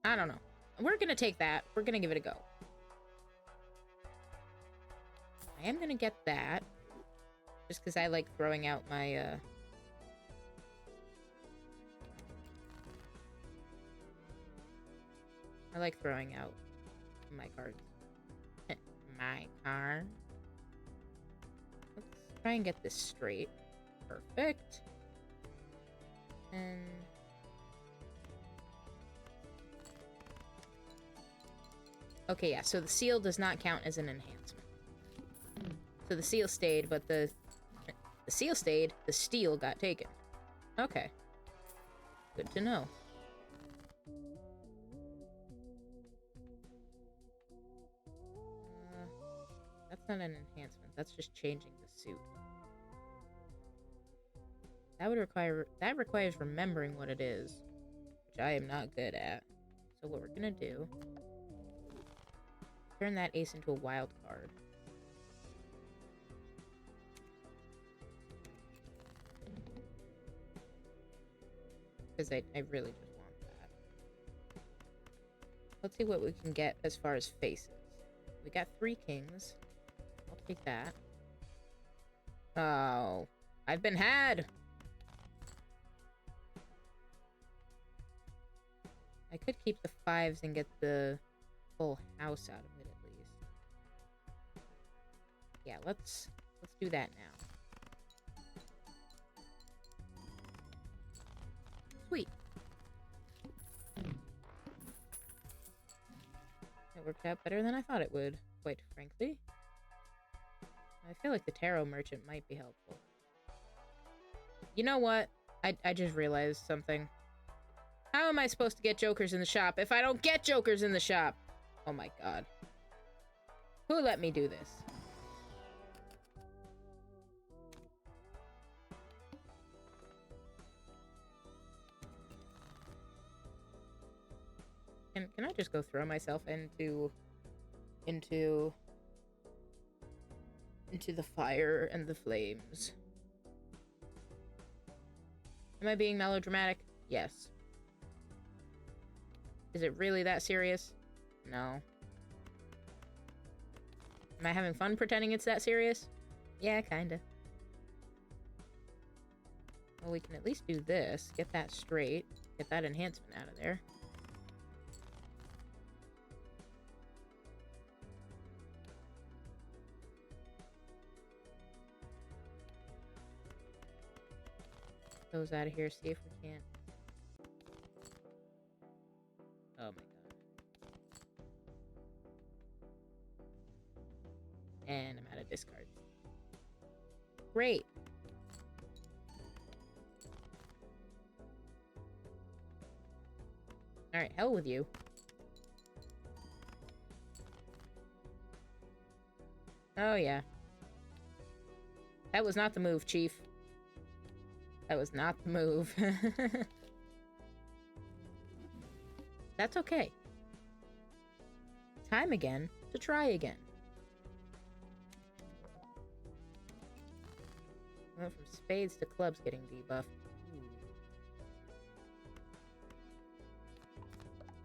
I don't know. We're gonna take that. We're gonna give it a go. I am gonna get that. Just because I like throwing out my, I like throwing out my cards. My card. Let's try and get this straight. Perfect. And... okay, yeah, so the seal does not count as an enhancement. So the seal stayed, but the seal stayed, the steel got taken. Okay. Good to know. That's not an enhancement, that's just changing the suit. That requires remembering what it is, which I am not good at. So what we're gonna do, turn that ace into a wild card. Because I really just want that. Let's see what we can get as far as faces. We got 3 kings. I'll take that. Oh, I've been had! I could keep the 5s and get the full house out of it at least. Yeah, let's do that now. Sweet. It worked out better than I thought it would, quite frankly. I feel like the tarot merchant might be helpful. You know what? I just realized something. How am I supposed to get jokers in the shop if I don't get jokers in the shop? Oh my god. Who let me do this? Can I just go throw myself into the fire and the flames? Am I being melodramatic? Yes. Is it really that serious? No. Am I having fun pretending it's that serious? Yeah, kinda. Well, we can at least do this. Get that straight. Get that enhancement out of there. Those out of here. See if we can't. Oh my god. And I'm out of discards. Great. Alright, hell with you. Oh yeah. That was not the move, Chief. That was not the move. That's okay. Time again to try again. Went from spades to clubs getting debuffed.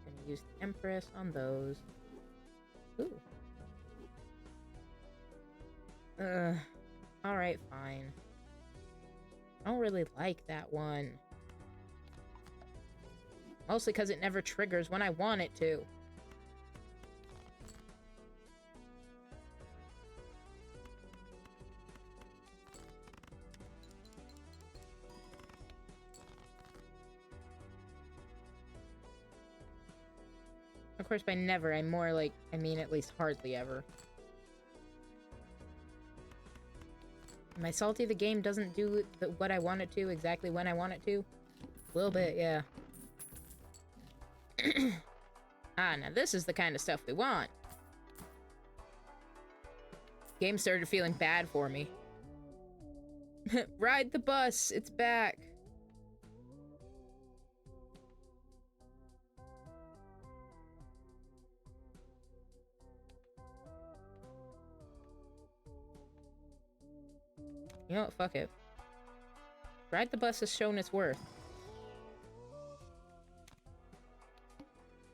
Gonna use the Empress on those. Ooh. Alright, fine. I don't really like that one. Mostly because it never triggers when I want it to. Of course, by never, I mean at least hardly ever. Am I salty the game doesn't do what I want it to exactly when I want it to? A little bit, yeah. Ah, now this is the kind of stuff we want. Game started feeling bad for me. Ride the bus, it's back. You know what? Fuck it. Ride the bus has shown its worth.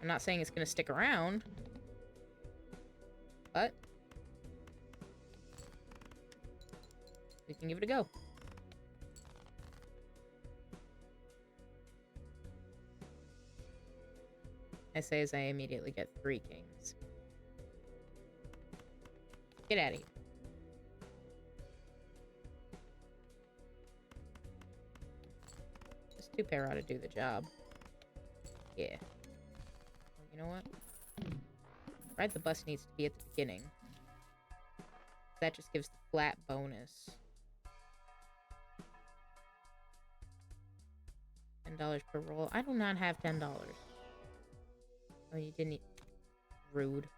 I'm not saying it's gonna stick around, but we can give it a go. I say as I immediately get 3 kings. Get out of here. This 2-pair ought to do the job. Yeah. Oh, you know what? Ride the bus needs to be at the beginning. That just gives the flat bonus. $10 per roll. I do not have $10. Oh, you didn't. Rude.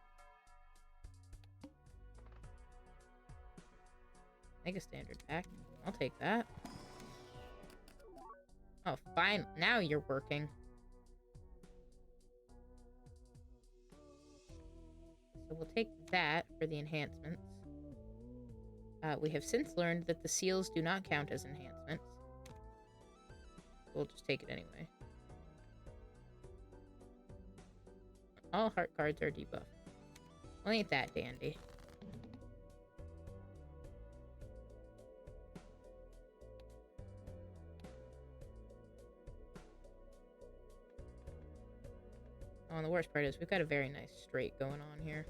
Make a standard pack. I'll take that. Oh, fine. Now you're working. So we'll take that for the enhancements. We have since learned that the seals do not count as enhancements. We'll just take it anyway. All heart cards are debuffed. Well, ain't that dandy. Oh, and the worst part is we've got a very nice straight going on here.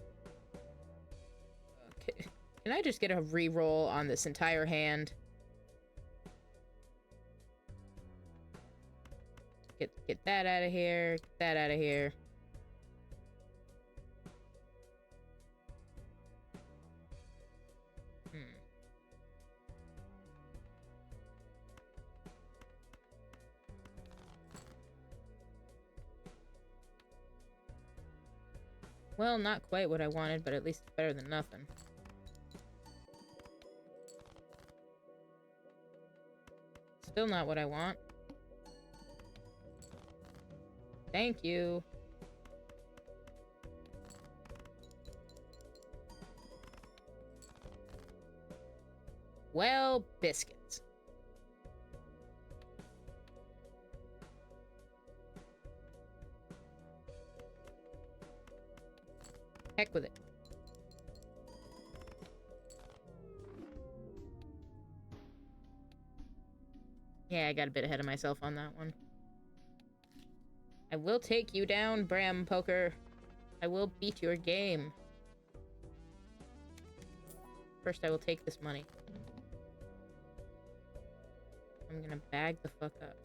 Okay. Can I just get a reroll on this entire hand? Get that out of here. Get that out of here. Well, not quite what I wanted, but at least it's better than nothing. Still not what I want. Thank you. Well, biscuits. Heck with it. Yeah, I got a bit ahead of myself on that one. I will take you down, Bram Poker. I will beat your game. First, I will take this money. I'm gonna bag the fuck up.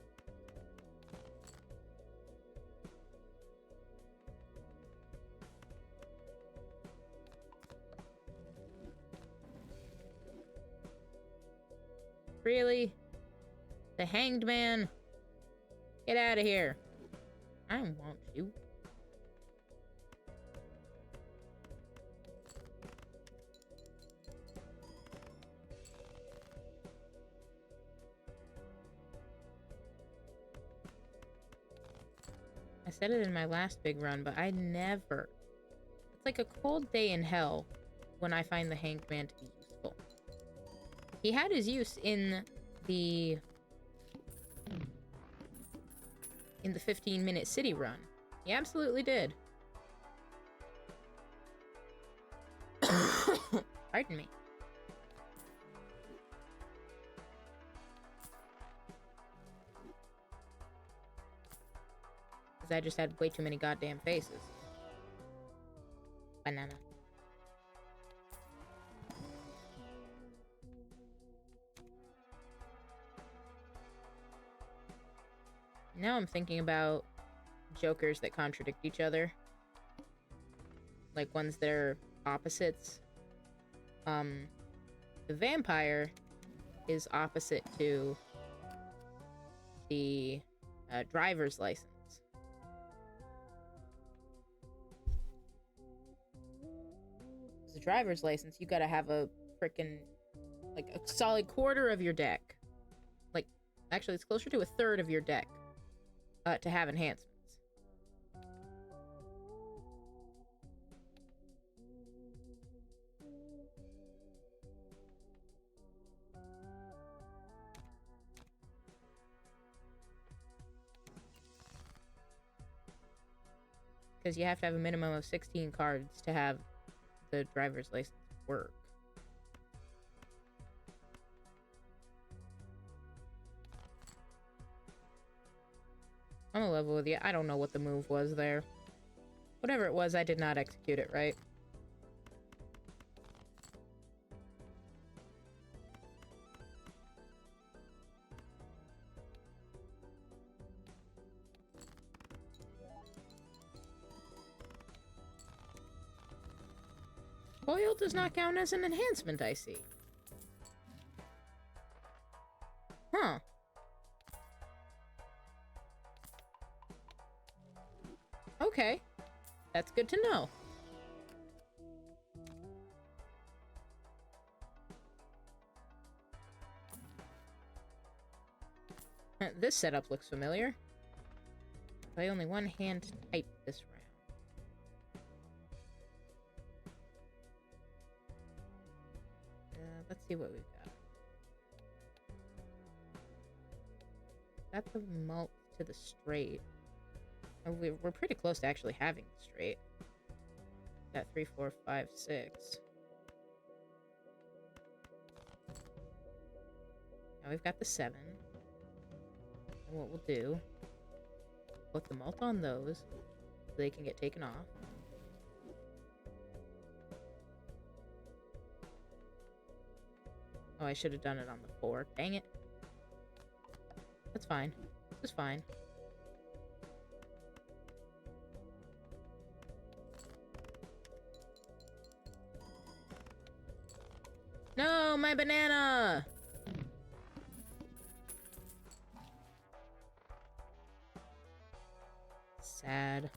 Really? The Hanged Man? Get out of here. I want you. I said it in my last big run, but I never... It's like a cold day in hell when I find the Hanged Man to be useful. He had his use in the 15-minute city run. He absolutely did. Pardon me. Because I just had way too many goddamn faces. Banana. Now I'm thinking about jokers that contradict each other. Like ones that are opposites. The vampire is opposite to the driver's license. The driver's license, you gotta have a frickin' like a solid quarter of your deck. Like, actually, it's closer to a third of your deck to have enhancements. because you have to have a minimum of 16 cards to have the driver's license work. I'm a level with you. I don't know what the move was there. Whatever it was, I did not execute it right. Foil does not count as an enhancement, I see. Huh. Okay. That's good to know. This setup looks familiar. I only one hand to type this round. Let's see what we've got. Got the mult to the straight. Oh, we're pretty close to actually having the straight. Got 3, 4, 5, 6. Now we've got the 7. And what we'll do, put the mult on those so they can get taken off. Oh, I should have done it on the 4. Dang it. That's fine. This is fine. No, my banana! Sad.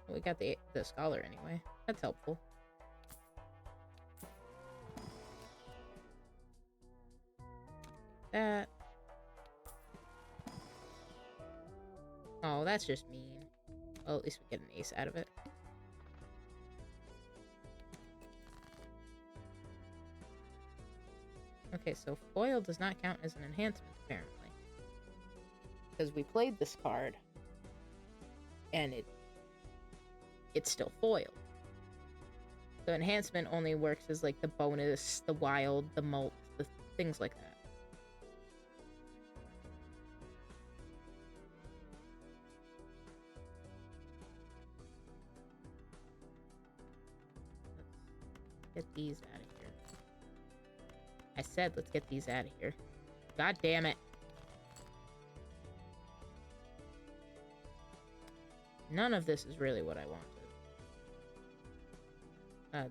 Well, we got the scholar anyway. That's helpful. That. Oh, that's just mean. Well, at least we get an ace out of it. Okay, so foil does not count as an enhancement, apparently. Because we played this card, and it's still foil. So enhancement only works as, like, the bonus, the wild, the mult, the things like that. Let's get these out of here. I said let's get these out of here. God damn it. None of this is really what I wanted.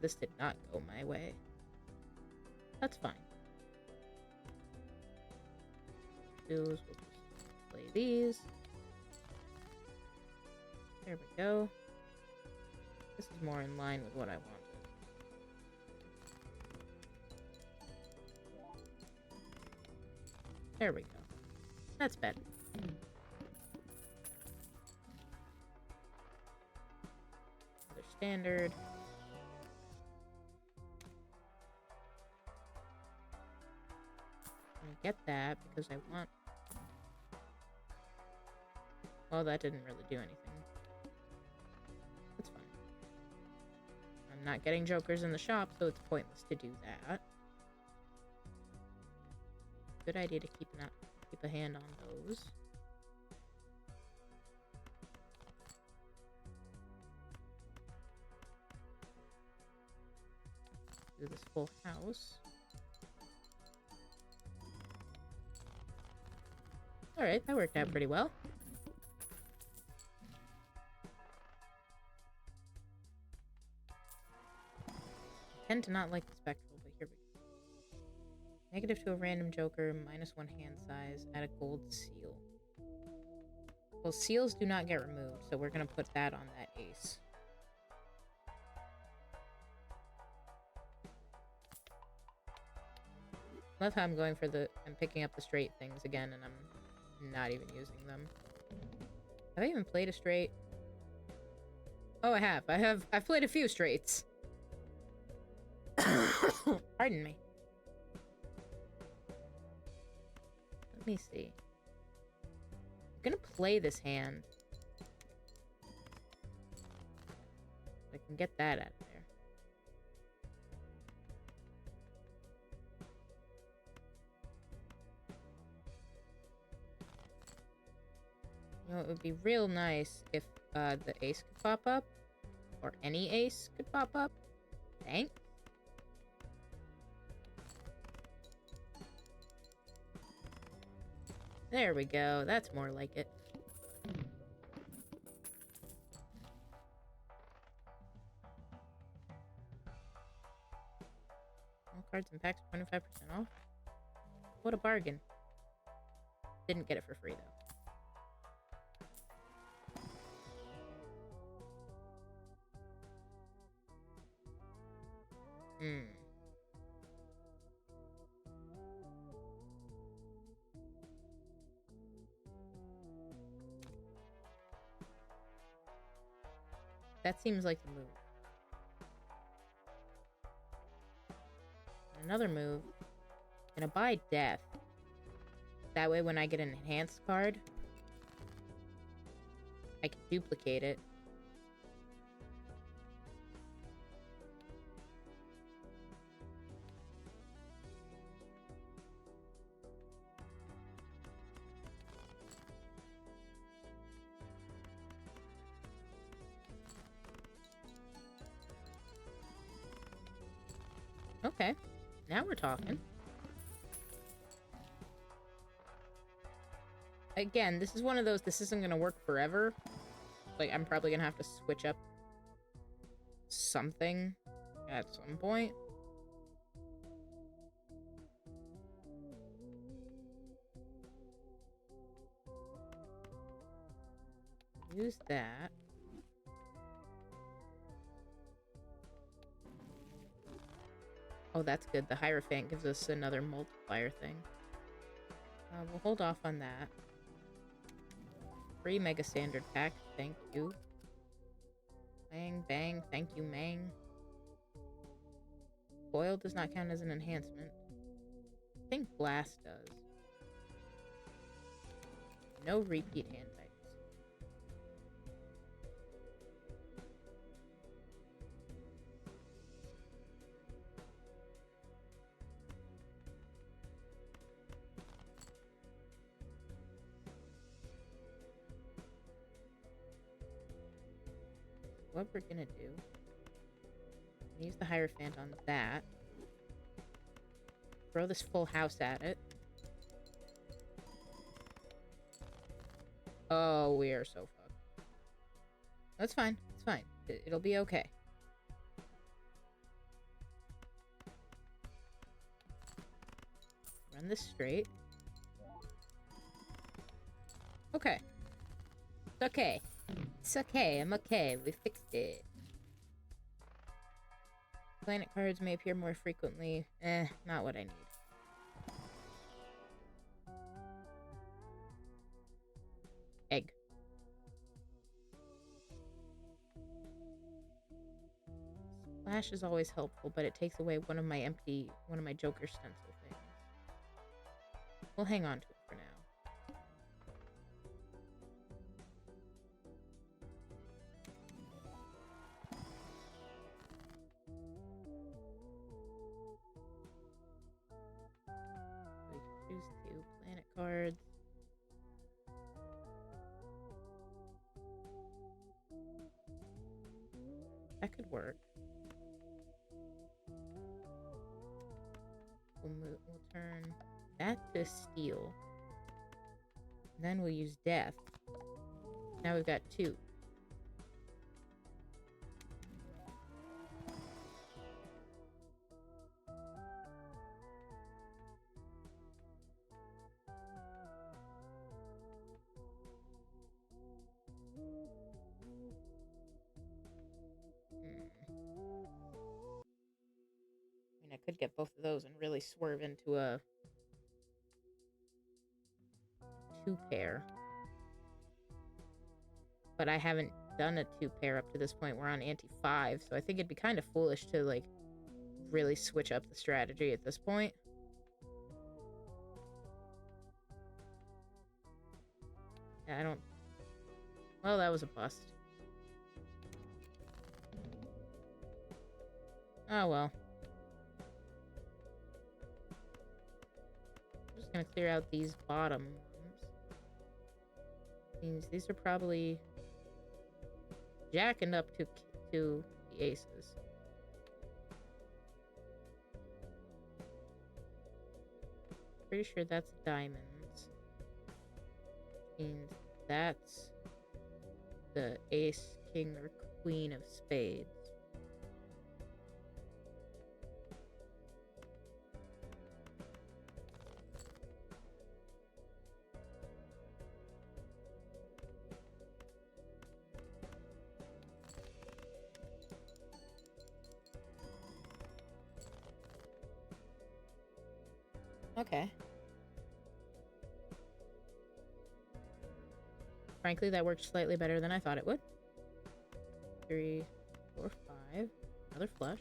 This did not go my way. That's fine. We'll just play these. There we go. This is more in line with what I wanted. There we go. That's better. Another standard. I get that because I want... Well, that didn't really do anything. That's fine. I'm not getting jokers in the shop, so it's pointless to do that. Good idea to keep a hand on those. Do this full house. Alright, that worked out pretty well. I tend to not like the spectral, but here we go. Negative to a random joker, -1 hand size, add a gold seal. Well, seals do not get removed, so we're gonna put that on that ace. Love how I'm going for I'm picking up the straight things again, and I'm not even using them. Have I even played a straight? Oh, I have. I've played a few straights. Pardon me. Let me see. I'm gonna play this hand. And get that out of there. You know, it would be real nice if the ace could pop up. Or any ace could pop up. Thanks. There we go. That's more like it. All cards and packs 25% off. What a bargain. Didn't get it for free, though. That seems like the move. Another move. I'm gonna buy Death. That way when I get an enhanced card, I can duplicate it. Okay, now we're talking. Again, this is one of those, this isn't gonna work forever. Like, I'm probably gonna have to switch up something at some point. Use that. Oh, that's good. The Hierophant gives us another multiplier thing. We'll hold off on that. Free Mega Standard Pack. Thank you. Bang, bang. Thank you, Mang. Foil does not count as an enhancement. I think Blast does. No repeat hand types. What we're gonna do, use the Hierophant on that. Throw this full house at it. Oh, we are so fucked. That's fine. It's fine. It'll be okay. Run this straight. Okay. It's okay. It's okay. I'm okay. We fixed it. Planet cards may appear more frequently. Not what I need. Egg. Splash is always helpful, but it takes away one of my Joker stencil things. We'll hang on to it for now. We can choose 2 planet cards. That could work. We'll turn that to steel. Then we'll use death. Now we've got 2. I could get both of those and really swerve into a 2-pair. But I haven't done a 2-pair up to this point. We're on anti-5, so I think it'd be kind of foolish to, like, really switch up the strategy at this point. Yeah, I don't... Well, that was a bust. Oh well. I'm just gonna clear out these bottom ones. Means these are probably jacking up to the aces. Pretty sure that's diamonds. Means that's the ace, king, or queen of spades. Okay. Frankly, that worked slightly better than I thought it would. 3, 4, 5. Another flush.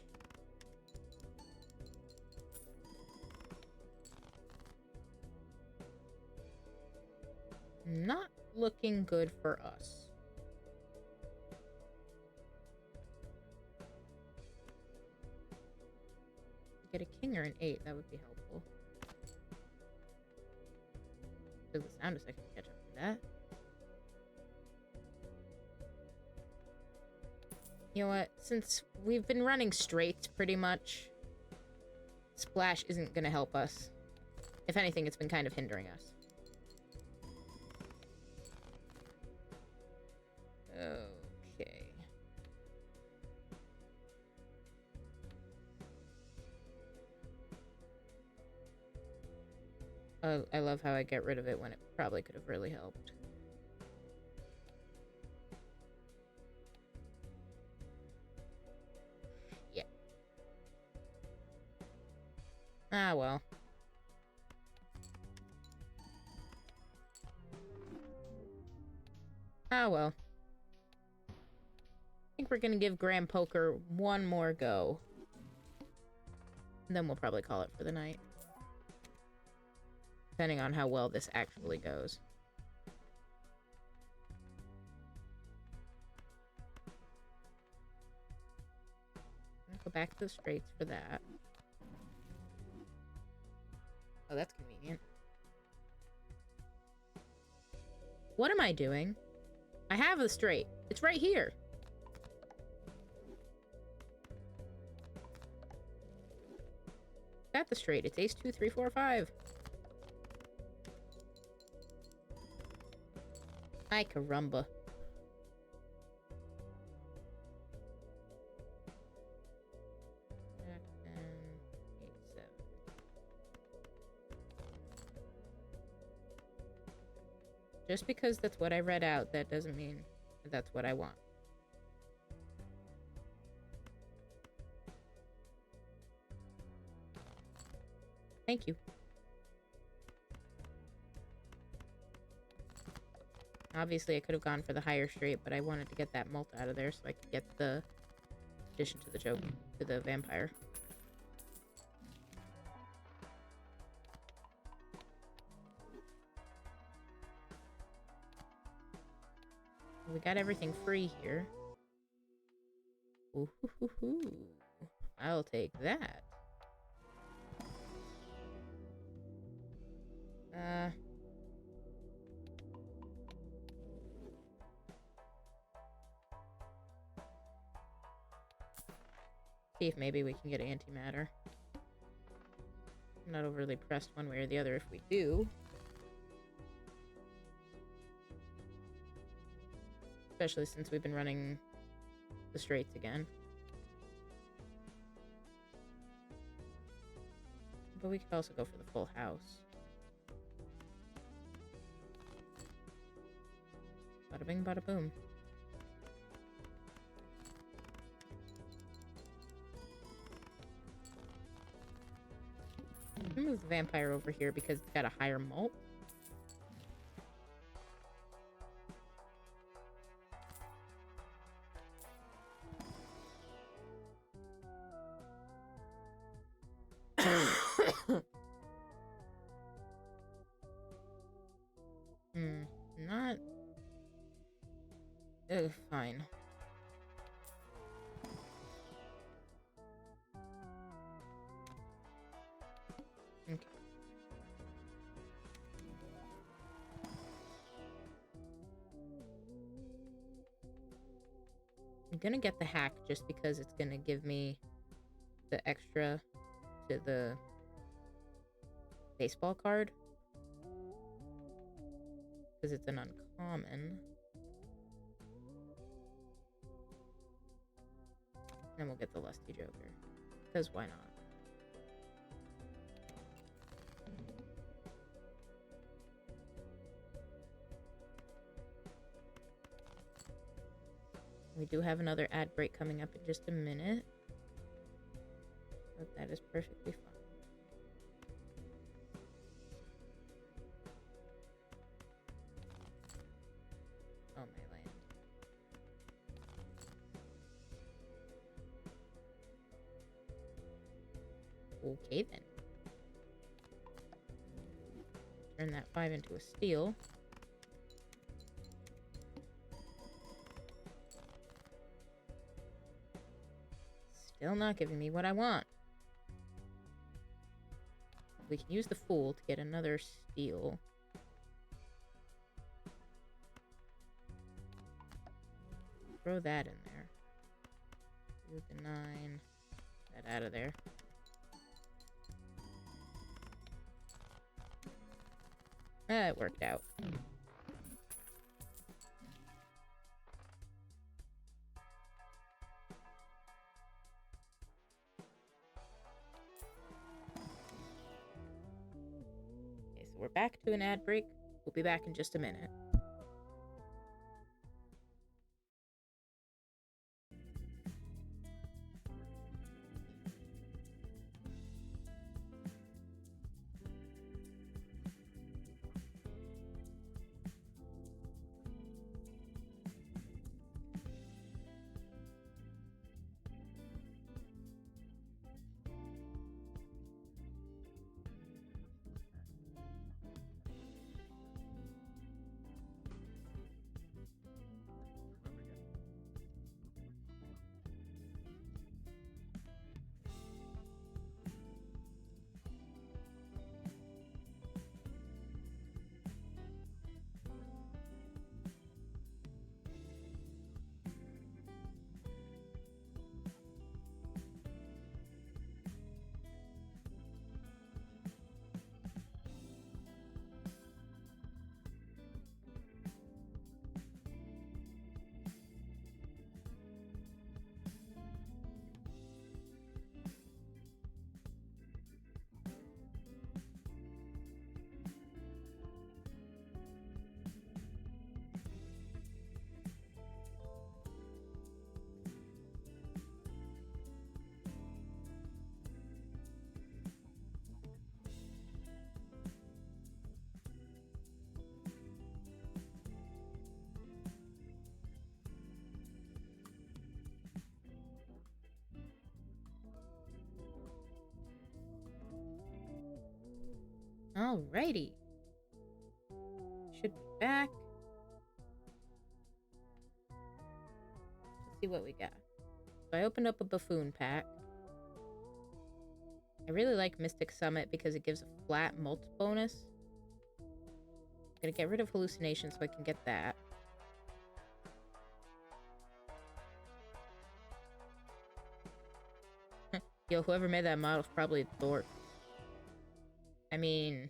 Not looking good for us. Get a king or an 8, that would be helpful. Took the sound a second to catch up to that. You know what? Since we've been running straights pretty much, splash isn't gonna help us. If anything, it's been kind of hindering us. Okay. I love how I get rid of it when it probably could have really helped. Yeah. Ah, well. Ah, well. I think we're gonna give Grand Poker one more go. And then we'll probably call it for the night. Depending on how well this actually goes. I'm gonna go back to the straights for that. Oh, that's convenient. What am I doing? I have the straight. It's right here. Got the straight. It's ace 2, 3, 4, 5. Ay, caramba. Jack 10, 8, 7. Just because that's what I read out, that doesn't mean that's what I want. Thank you. Obviously, I could have gone for the higher straight, but I wanted to get that mult out of there so I could get the addition to the joke, to the vampire. We got everything free here. Ooh, hoo, hoo, hoo. I'll take that. See if maybe we can get antimatter. I'm not overly pressed one way or the other if we do. Especially since we've been running the straights again. But we could also go for the full house. Bada bing, bada boom. I'm gonna move the vampire over here because it's got a higher mult. Not... Ugh, fine. Okay. I'm gonna get the hack just because it's gonna give me the extra to the baseball card. Because it's an uncommon. And we'll get the Lusty Joker. Because why not? We do have another ad break coming up in just a minute. But that is perfectly fine. Oh, my land. Okay, then. Turn that 5 into a steal. Still not giving me what I want. We can use the Fool to get another steal. Throw that in there. Do the 9. That out of there. It worked out. Okay, so we're back to an ad break. We'll be back in just a minute. Alrighty. Should be back. Let's see what we got. So I opened up a Buffoon pack. I really like Mystic Summit because it gives a flat mult bonus. I'm gonna get rid of Hallucination so I can get that. Yo, whoever made that model is probably a dork. I mean,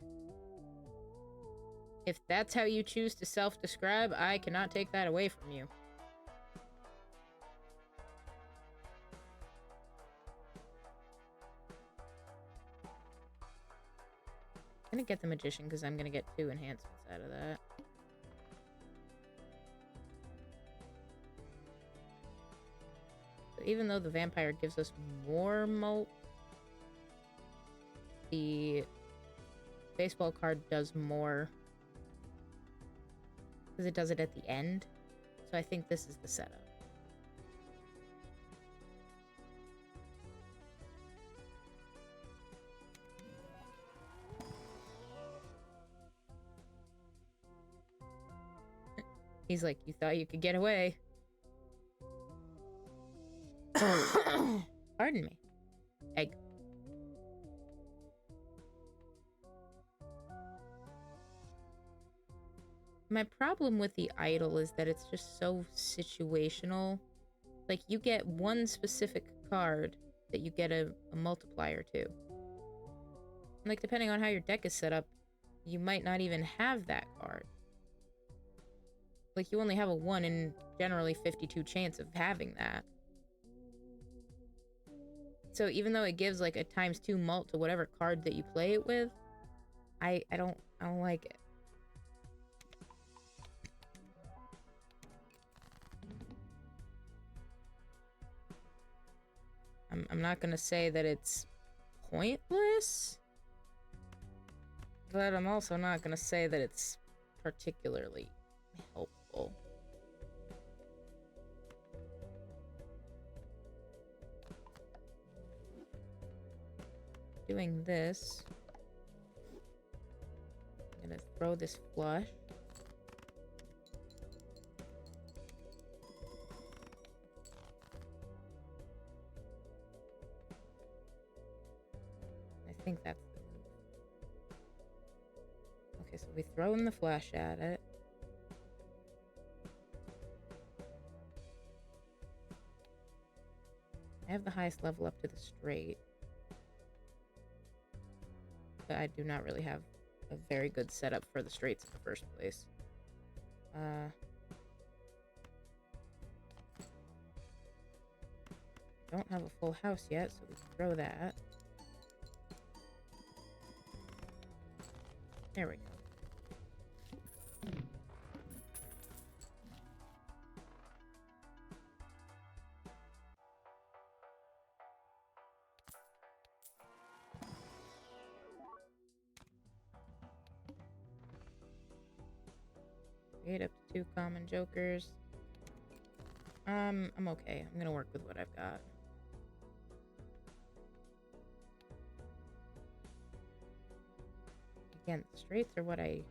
if that's how you choose to self-describe, I cannot take that away from you. I'm gonna get the Magician because I'm gonna get 2 enhancements out of that. So even though the Vampire gives us more molt, the baseball card does more because it does it at the end. So I think this is the setup. He's like, you thought you could get away. Pardon me. Egg. My problem with the idol is that it's just so situational. Like, you get one specific card that you get a multiplier to. Like, depending on how your deck is set up, you might not even have that card. Like, you only have a 1 in generally 52 chance of having that. So even though it gives, like, a ×2 mult to whatever card that you play it with, I don't like it. I'm not gonna say that it's pointless, but I'm also not gonna say that it's particularly helpful. Doing this, I'm gonna throw this flush. I think that's the move. Okay, so we throw in the flash at it. I have the highest level up to the straight, but I do not really have a very good setup for the straights in the first place. Don't have a full house yet, so we throw that. There we go. Create up to 2 common jokers. I'm okay. I'm gonna work with what I've got. Again, the straights are what I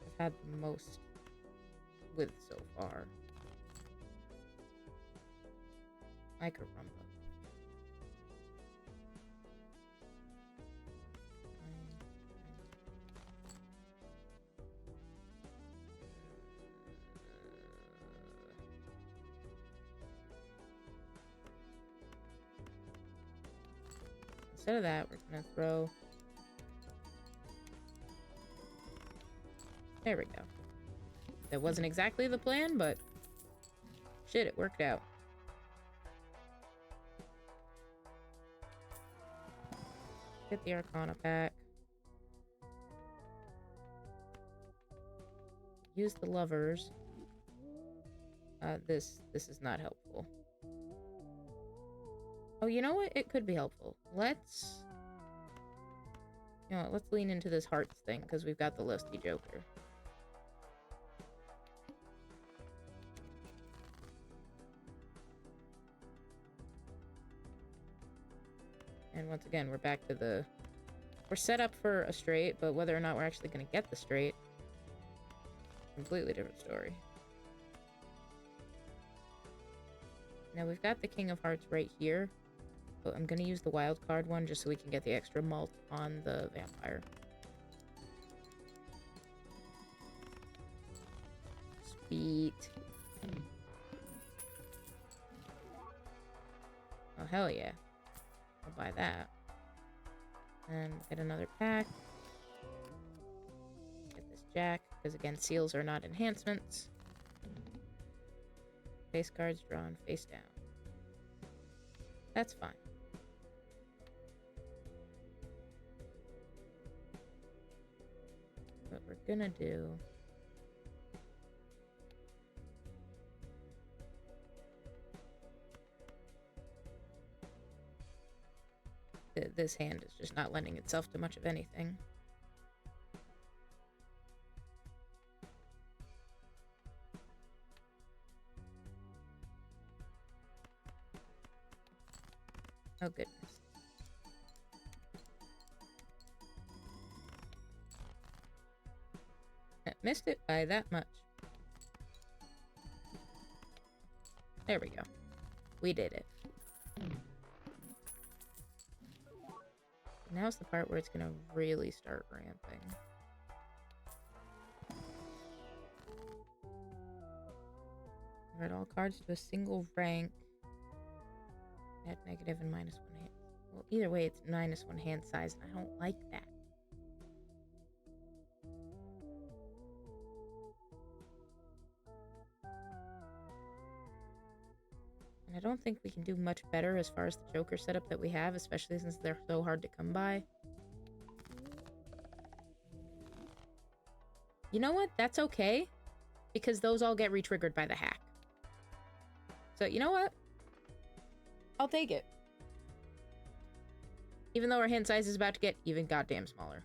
have had the most with so far. I could run them. Instead of that, we're gonna throw... There we go. That wasn't exactly the plan, but shit, it worked out. Get the Arcana pack. Use the lovers. This is not helpful. Oh, you know what? It could be helpful. Let's... You know what? Let's lean into this hearts thing, because we've got the lusty joker. And once again, we're back to the... We're set up for a straight, but whether or not we're actually going to get the straight... Completely different story. Now, we've got the King of Hearts right here. But I'm going to use the wild card one just so we can get the extra mult on the vampire. Sweet. Oh, hell yeah. I'll buy that. And get another pack. Get this jack, because again, seals are not enhancements. Face cards drawn face down. That's fine. What we're gonna do... This hand is just not lending itself to much of anything. Oh, goodness. Missed it by that much. There we go. We did it. Now's the part where it's gonna really start ramping. Convert all cards to a single rank. Add negative and minus 1 hand. Well, either way, it's minus 1 hand size, and I don't like that. And I don't think we can do much better as far as the Joker setup that we have, especially since they're so hard to come by. You know what? That's okay, because those all get re-triggered by the hack. So, you know what? I'll take it. Even though our hand size is about to get even goddamn smaller.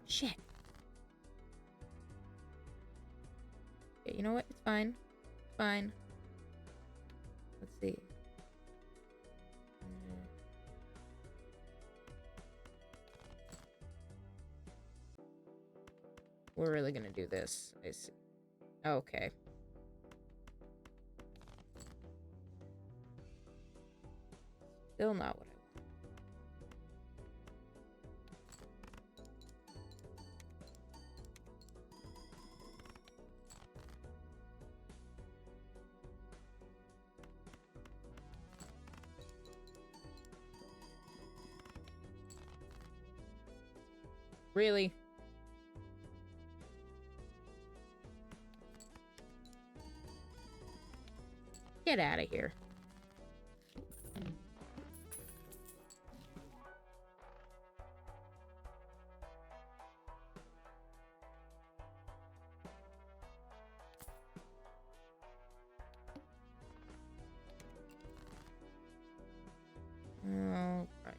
Shit. Okay, you know what? It's fine. It's fine. Let's see. We're really gonna do this. I see. Okay. Still not what I want. Really? Get out of here. All right.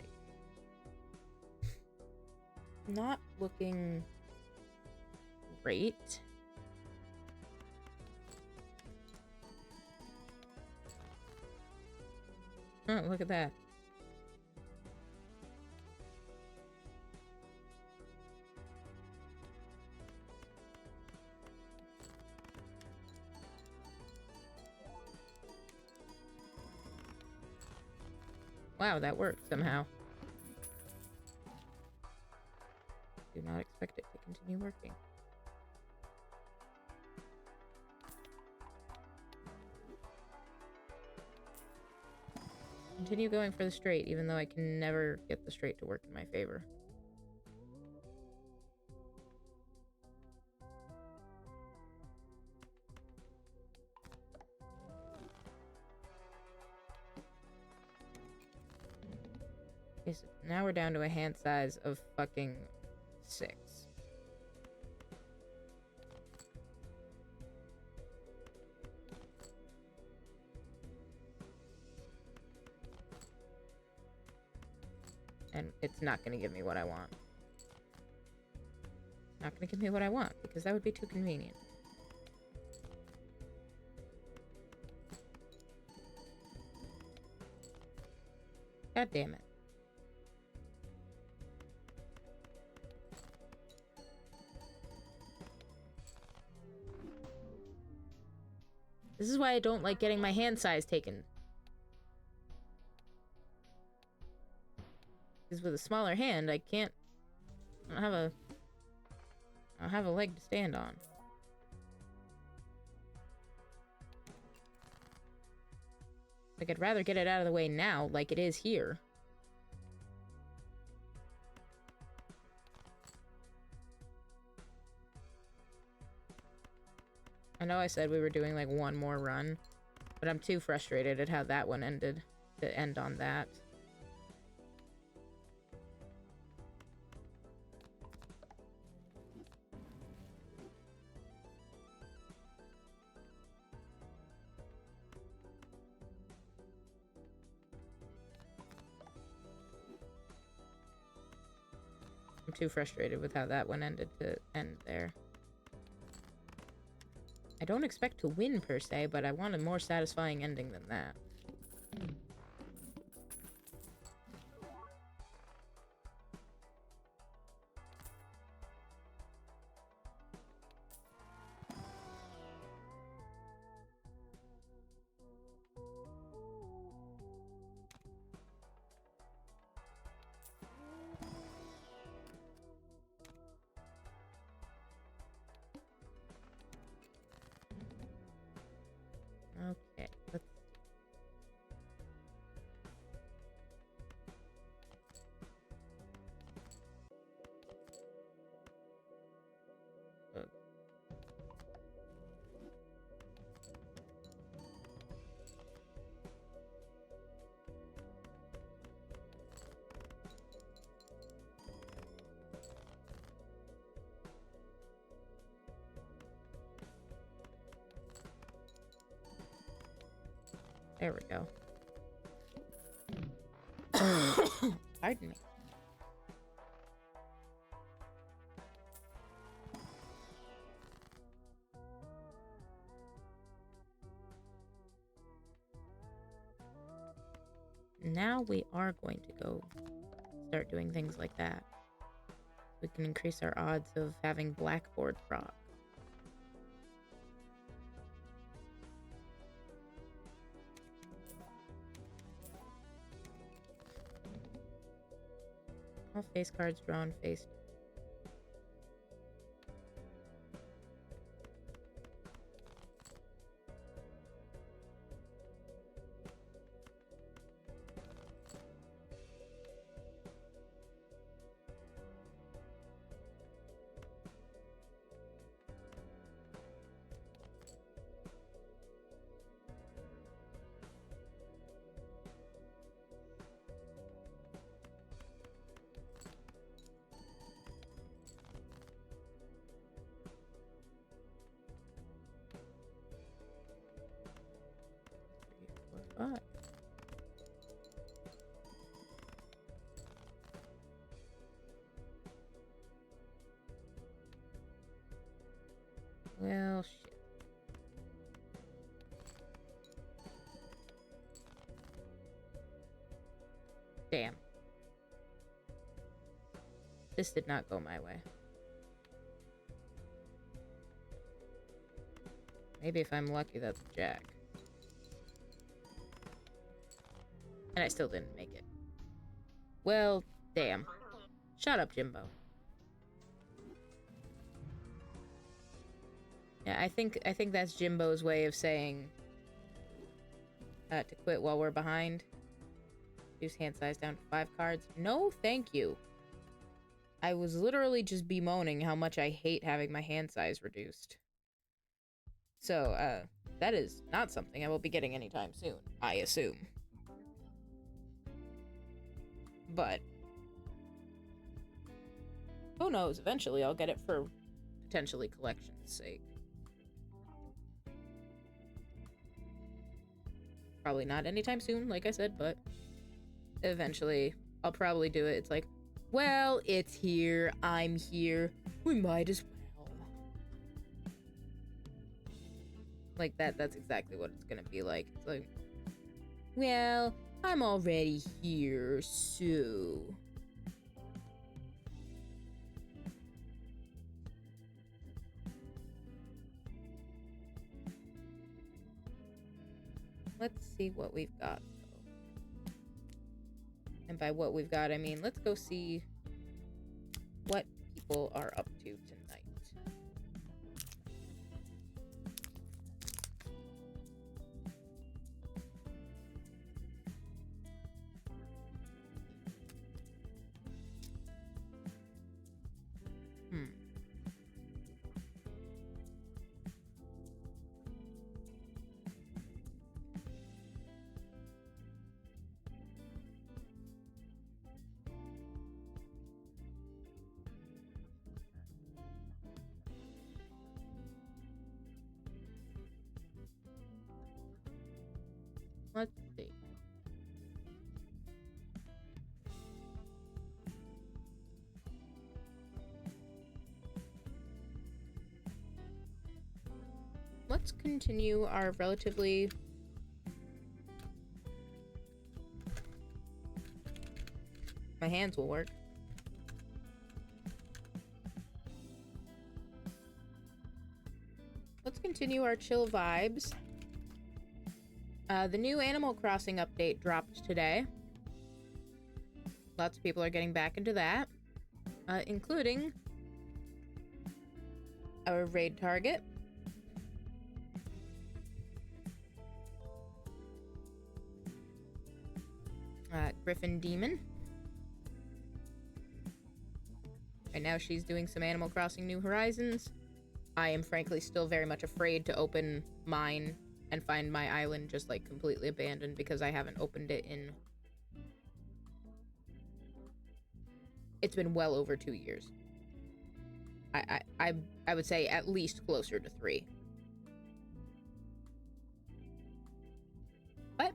Not looking great. Oh, look at that. Wow, that worked somehow. Do not expect it to continue working. Continue going for the straight, even though I can never get the straight to work in my favor. Okay, so now we're down to a hand size of fucking 6. And it's not going to give me what I want. Not going to give me what I want, because that would be too convenient. God damn it. This is why I don't like getting my hand size taken. Because with a smaller hand, I don't have a leg to stand on. Like, I'd rather get it out of the way now, like it is here. I know I said we were doing, like, one more run, but I'm too frustrated at how that one ended to end on that. I'm too frustrated with how that one ended to end there. I don't expect to win, per se, but I want a more satisfying ending than that. There we go. Pardon me. Now we are going to go start doing things like that. We can increase our odds of having blackboard proc. All face cards drawn faced. Five. Well, shit. Damn. This did not go my way. Maybe if I'm lucky, that's a jack. And I still didn't make it. Well, damn. Shut up, Jimbo. Yeah, I think that's Jimbo's way of saying to quit while we're behind. Reduce hand size down to 5 cards. No, thank you. I was literally just bemoaning how much I hate having my hand size reduced. So, that is not something I will be getting anytime soon, I assume. But who knows? Eventually I'll get it for potentially collection's sake. Probably not anytime soon, like I said, but eventually I'll probably do it. It's like, well, it's here, I'm here, we might as well. Like that's exactly what it's gonna be like. It's like, well, I'm already here, so... Let's see what we've got, though. And by what we've got, I mean, let's go see what people are up to tonight. Let's see. Let's continue our relatively... My hands will work. Let's continue our chill vibes. The new Animal Crossing update dropped today. Lots of people are getting back into that, including our raid target. Griffin Demon. Right now she's doing some Animal Crossing New Horizons. I am frankly still very much afraid to open mine and find my island just like completely abandoned because I haven't opened it in... It's been well over 2 years. I would say at least closer to 3. But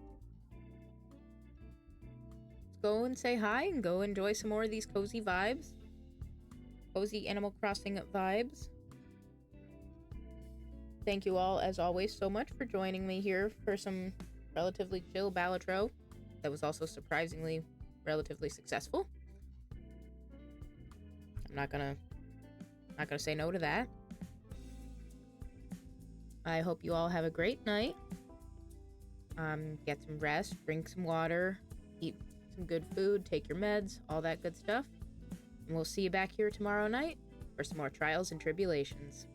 go and say hi and go enjoy some more of these cozy vibes. Cozy Animal Crossing vibes. Thank you all, as always, so much for joining me here for some relatively chill Balatro that was also surprisingly relatively successful. I'm not gonna say no to that. I hope you all have a great night. Get some rest, drink some water, eat some good food, take your meds, all that good stuff. And we'll see you back here tomorrow night for some more trials and tribulations.